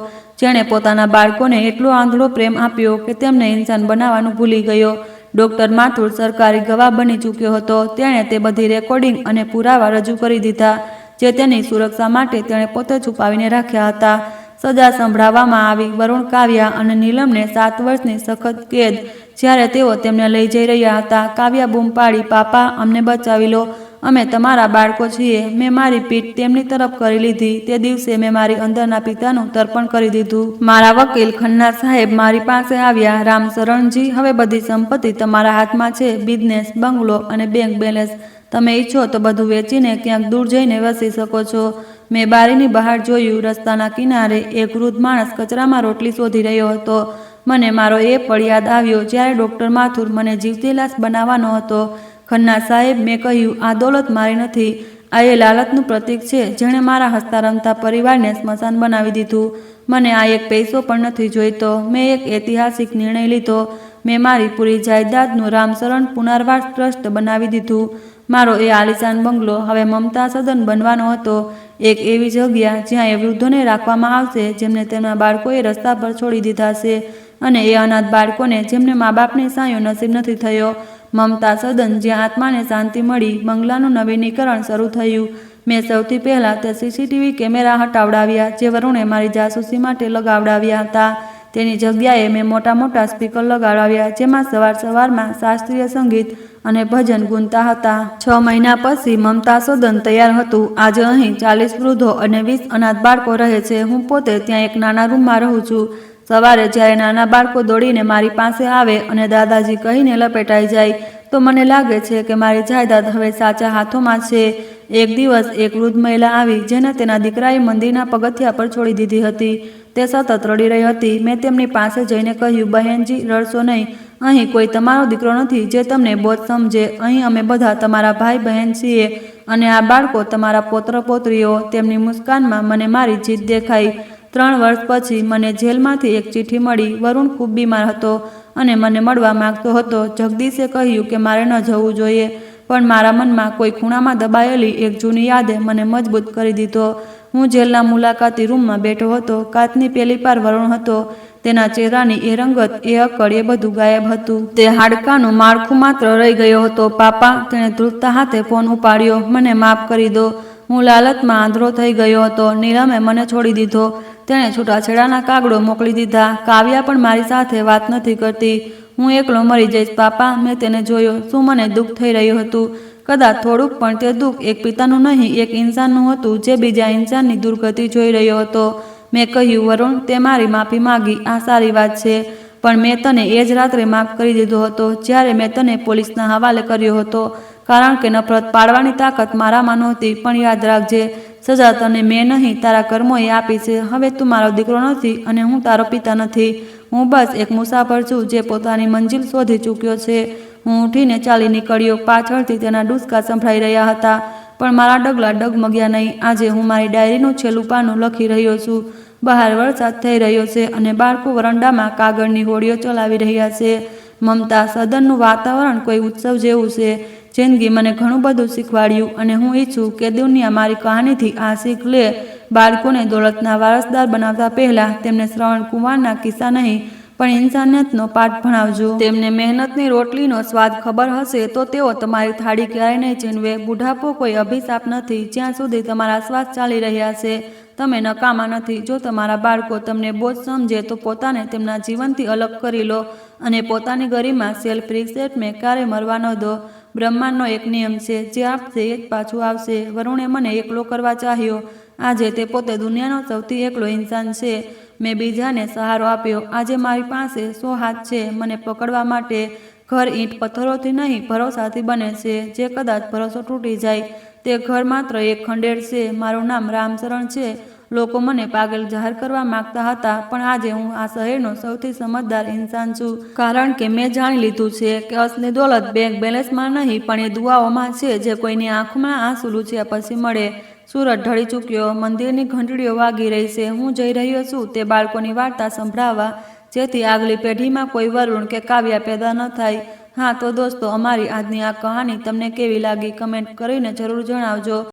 જેણે પોતાના બાળકોને એટલો આંધળો પ્રેમ આપ્યો કે તેમને ઇન્સાન બનાવવાનું ભૂલી ગયો. ડોક્ટર માથુર સરકારી ગવાહ બની ચૂક્યો હતો. તેણે તે બધી રેકોર્ડિંગ અને પુરાવા રજૂ કરી દીધા જે તેની સુરક્ષા માટે તેણે પોતે છુપાવીને રાખ્યા હતા. સજા સંભળાવવામાં આવી. વરુણ, કાવ્યા અને નીલમને 7 વર્ષની સખત કેદ. જ્યારે તેઓ તેમને લઈ જઈ રહ્યા હતા, કાવ્યા બૂમ પાડી, પાપા, અમને બચાવી લો, અમે તમારા બાળકો છીએ. મેં મારી પીઠ તેમની તરફ કરી લીધી. તે દિવસે મેં મારી અંદરના પિતાનું તર્પણ કરી દીધું. મારા વકીલ ખન્ના સાહેબ મારી પાસે આવ્યા. રામશરણજી, હવે બધી સંપત્તિ તમારા હાથમાં છે. બિઝનેસ, બંગલો અને બેંક બેલેન્સ. તમે ઈચ્છો તો બધું વેચીને ક્યાંક દૂર જઈને વસી શકો છો. મેં બારીની બહાર જોયું. રસ્તાના કિનારે એક વૃદ્ધ માણસ કચરામાં રોટલી શોધી રહ્યો હતો. મને મારો એ પળ યાદ આવ્યો જ્યારે ડોક્ટર માથુર મને જીવતી લાશ બનાવવાનો હતો. ખન્ના સાહેબ, મેં કહ્યું, આ દોલત મારી નથી. આ એ લાલચનું પ્રતીક છે જેણે મારા હસતા રમતા પરિવારને સ્મશાન બનાવી દીધું. મને આ એક પૈસો પણ નથી જોઈતો. મેં એક ઐતિહાસિક નિર્ણય લીધો. મેં મારી પૂરી જાયદાદનું રામશરણ પુનર્વાસ ટ્રસ્ટ બનાવી દીધું. મારો એ આલિશાન બંગલો હવે મમતા સદન બનવાનો હતો. એક એવી જગ્યા જ્યાં એ વૃદ્ધોને રાખવામાં આવશે જેમને તેમના બાળકોએ રસ્તા પર છોડી દીધા છે, અને એ અનાથ બાળકોને જેમને મા બાપની સાયો નસીબ નથી થયો. મમતા સદન જ્યાં આત્માને શાંતિ મળી. બંગલાનું નવીનીકરણ શરૂ થયું. મેં સૌથી પહેલાં તે સીસીટીવી કેમેરા હટાવડાવ્યા જે વરુણે મારી જાસૂસી માટે લગાવડાવ્યા હતા. તેની જગ્યાએ મેં મોટા મોટા સ્પીકર લગાડાવ્યા જેમાં સવાર સવારમાં શાસ્ત્રીય સંગીત અને ભજન ગુંજતા હતા. 6 મહિના પછી મમતા સદન તૈયાર હતું. આજે અહીં 40 વૃદ્ધો અને 20 અનાથ બાળકો રહે છે. હું પોતે ત્યાં એક નાના રૂમમાં રહું છું. સવારે જ્યારે નાના બાળકો દોડીને મારી પાસે આવે અને દાદાજી કહીને લપેટાઈ જાય તો મને લાગે છે કે મારી જાયદાદ હવે સાચા હાથોમાં છે. એક દિવસ એક વૃદ્ધ મહિલા આવી જેને તેના દીકરાએ મંદિરના પગથિયા પર છોડી દીધી હતી. તે સતત રડી રહી હતી. મેં તેમની પાસે જઈને કહ્યું, બહેનજી, રડશો નહીં. અહીં કોઈ તમારો દીકરો નથી જે તમને બોજ સમજે. અહીં અમે બધા તમારા ભાઈ બહેન છીએ અને આ બાળકો તમારા પૌત્ર પૌત્રીઓ. તેમની મુસ્કાનમાં મને મારી જીત દેખાઈ. 3 વર્ષ પછી મને જેલમાંથી એક ચિઠ્ઠી મળી. વરુણ ખૂબ બીમાર હતો અને મને મળવા માંગતો હતો. જગદીશે કહ્યું કે મારે ન જવું જોઈએ, પણ મારા મનમાં કોઈ ખૂણામાં દબાયેલી એક જૂની યાદે મને મજબૂત કરી દીધો. હું જેલના મુલાકાતી રૂમમાં બેઠો હતો. કાચની પેલી પાર વરુણ હતો. તેના ચહેરાની એ રંગત, એ અકળ, એ બધું ગાયબ હતું. તે હાડકાનું માળખું માત્ર રહી ગયો હતો. પાપા, તેણે ધ્રુજતા હાથે ફોન ઉપાડ્યો. મને માફ કરી દો. હું લાલચમાં આંધળો થઈ ગયો હતો. નીલમે મને છોડી દીધો. તેણે છૂટાછેડાના કાગળો મોકલી દીધા. કાવ્યા પણ મારી સાથે વાત નથી કરતી. હું એકલો મરી જઈશ પાપા. મેં તેને જોયો. શું મને દુઃખ થઈ રહ્યું હતું? કદાચ થોડુંક, પણ તે દુઃખ એક પિતાનું નહીં, એક ઇન્સાનનું હતું જે બીજા ઇન્સાનની દુર્ગતિ જોઈ રહ્યો હતો. મેં કહ્યું, વરુણ, તે મારી માફી માગી. આ સારી વાત છે, પણ મેં તને એ જ રાત્રે માફ કરી દીધો હતો જ્યારે મેં તને પોલીસના હવાલે કર્યો હતો, કારણ કે નફરત પાડવાની તાકાત મારામાં નહોતી. પણ યાદ રાખજે, સજા તને મેં નહીં, તારા કર્મોએ આપી છે. હવે તું મારો દીકરો નથી અને હું તારો પિતા નથી. હું બસ એક મુસાફર છું જે પોતાની મંજિલ શોધી ચૂક્યો છે. હું ઉઠીને ચાલી નીકળ્યો. પાછળથી તેના ડૂસકા સંભળાઈ રહ્યા હતા, પણ મારા ડગલા ડગમગ્યા નહીં. આજે હું મારી ડાયરીનું છેલ્લું પાનું લખી રહ્યો છું. બહાર વરસાદ થઈ રહ્યો છે અને બાળકો વરંડામાં કાગળની હોડીઓ ચલાવી રહ્યા છે. મમતા સદનનું વાતાવરણ કોઈ ઉત્સવ જેવું છે. જિંદગી મને ઘણું બધું શીખવાડ્યું અને હું ઈચ્છું કે દુનિયા મારી કહાનીથી આ શીખ લે. બાળકોને દોલતના વારસદાર બનાવતા પહેલાં તેમને શ્રવણ કુમારના કિસ્સા નહીં, પણ ઇન્સાનિયતનો પાઠ ભણાવજો. તેમને મહેનતની રોટલીનો સ્વાદ ખબર હશે તો તેઓ તમારી થાળી ક્યારેય નહીં ચીનવે. બુઢાપો કોઈ અભિશાપ નથી. જ્યાં સુધી તમારા શ્વાસ ચાલી રહ્યા છે તમે નકામા નથી. જો તમારા બાળકો તમને બોજ સમજે તો પોતાને તેમના જીવનથી અલગ કરી લો અને પોતાની ગરિમા, સેલ્ફ રિસ્પેક્ટને ક્યારેય મરવા ન દો. બ્રહ્માંડનો એક નિયમ છે, જે આપશે એ જ પાછું આવશે. વરુણે મને એકલો કરવા ચાહ્યો. આજે તે પોતે દુનિયાનો સૌથી એકલો ઇન્સાન છે. મેં બીજાને સહારો આપ્યો. આજે મારી પાસે 100 હાથ છે મને પકડવા માટે. ઘર ઈંટ પથ્થરોથી નહીં, ભરોસાથી બને છે. જે કદાચ ભરોસો તૂટી જાય તે ઘર માત્ર એક ખંડેર છે. મારું નામ રામશરણ છે. લોકો મને પાગલ જાહેર કરવા માંગતા હતા, પણ આજે હું આ શહેરનો સૌથી સમજદાર ઇન્સાન છું, કારણ કે મેં જાણી લીધું છે કે અસલી દોલત બેંક બેલેન્સમાં નહીં, પણ એ દુઆઓમાં છે જે કોઈની આંખમાં આંસુ લૂછ્યા પછી મળે. સૂરજ ઢળી ચૂક્યો. મંદિરની ઘંટડીઓ વાગી રહી છે. હું જઈ રહ્યો છું તે બાળકોની વાર્તા સંભળાવવા, જેથી આગલી પેઢીમાં કોઈ વરુણ કે કાવ્યા પેદા ન થાય. હા તો દોસ્તો, અમારી આજની આ કહાની તમને કેવી લાગી કમેન્ટ કરીને જરૂર જણાવજો.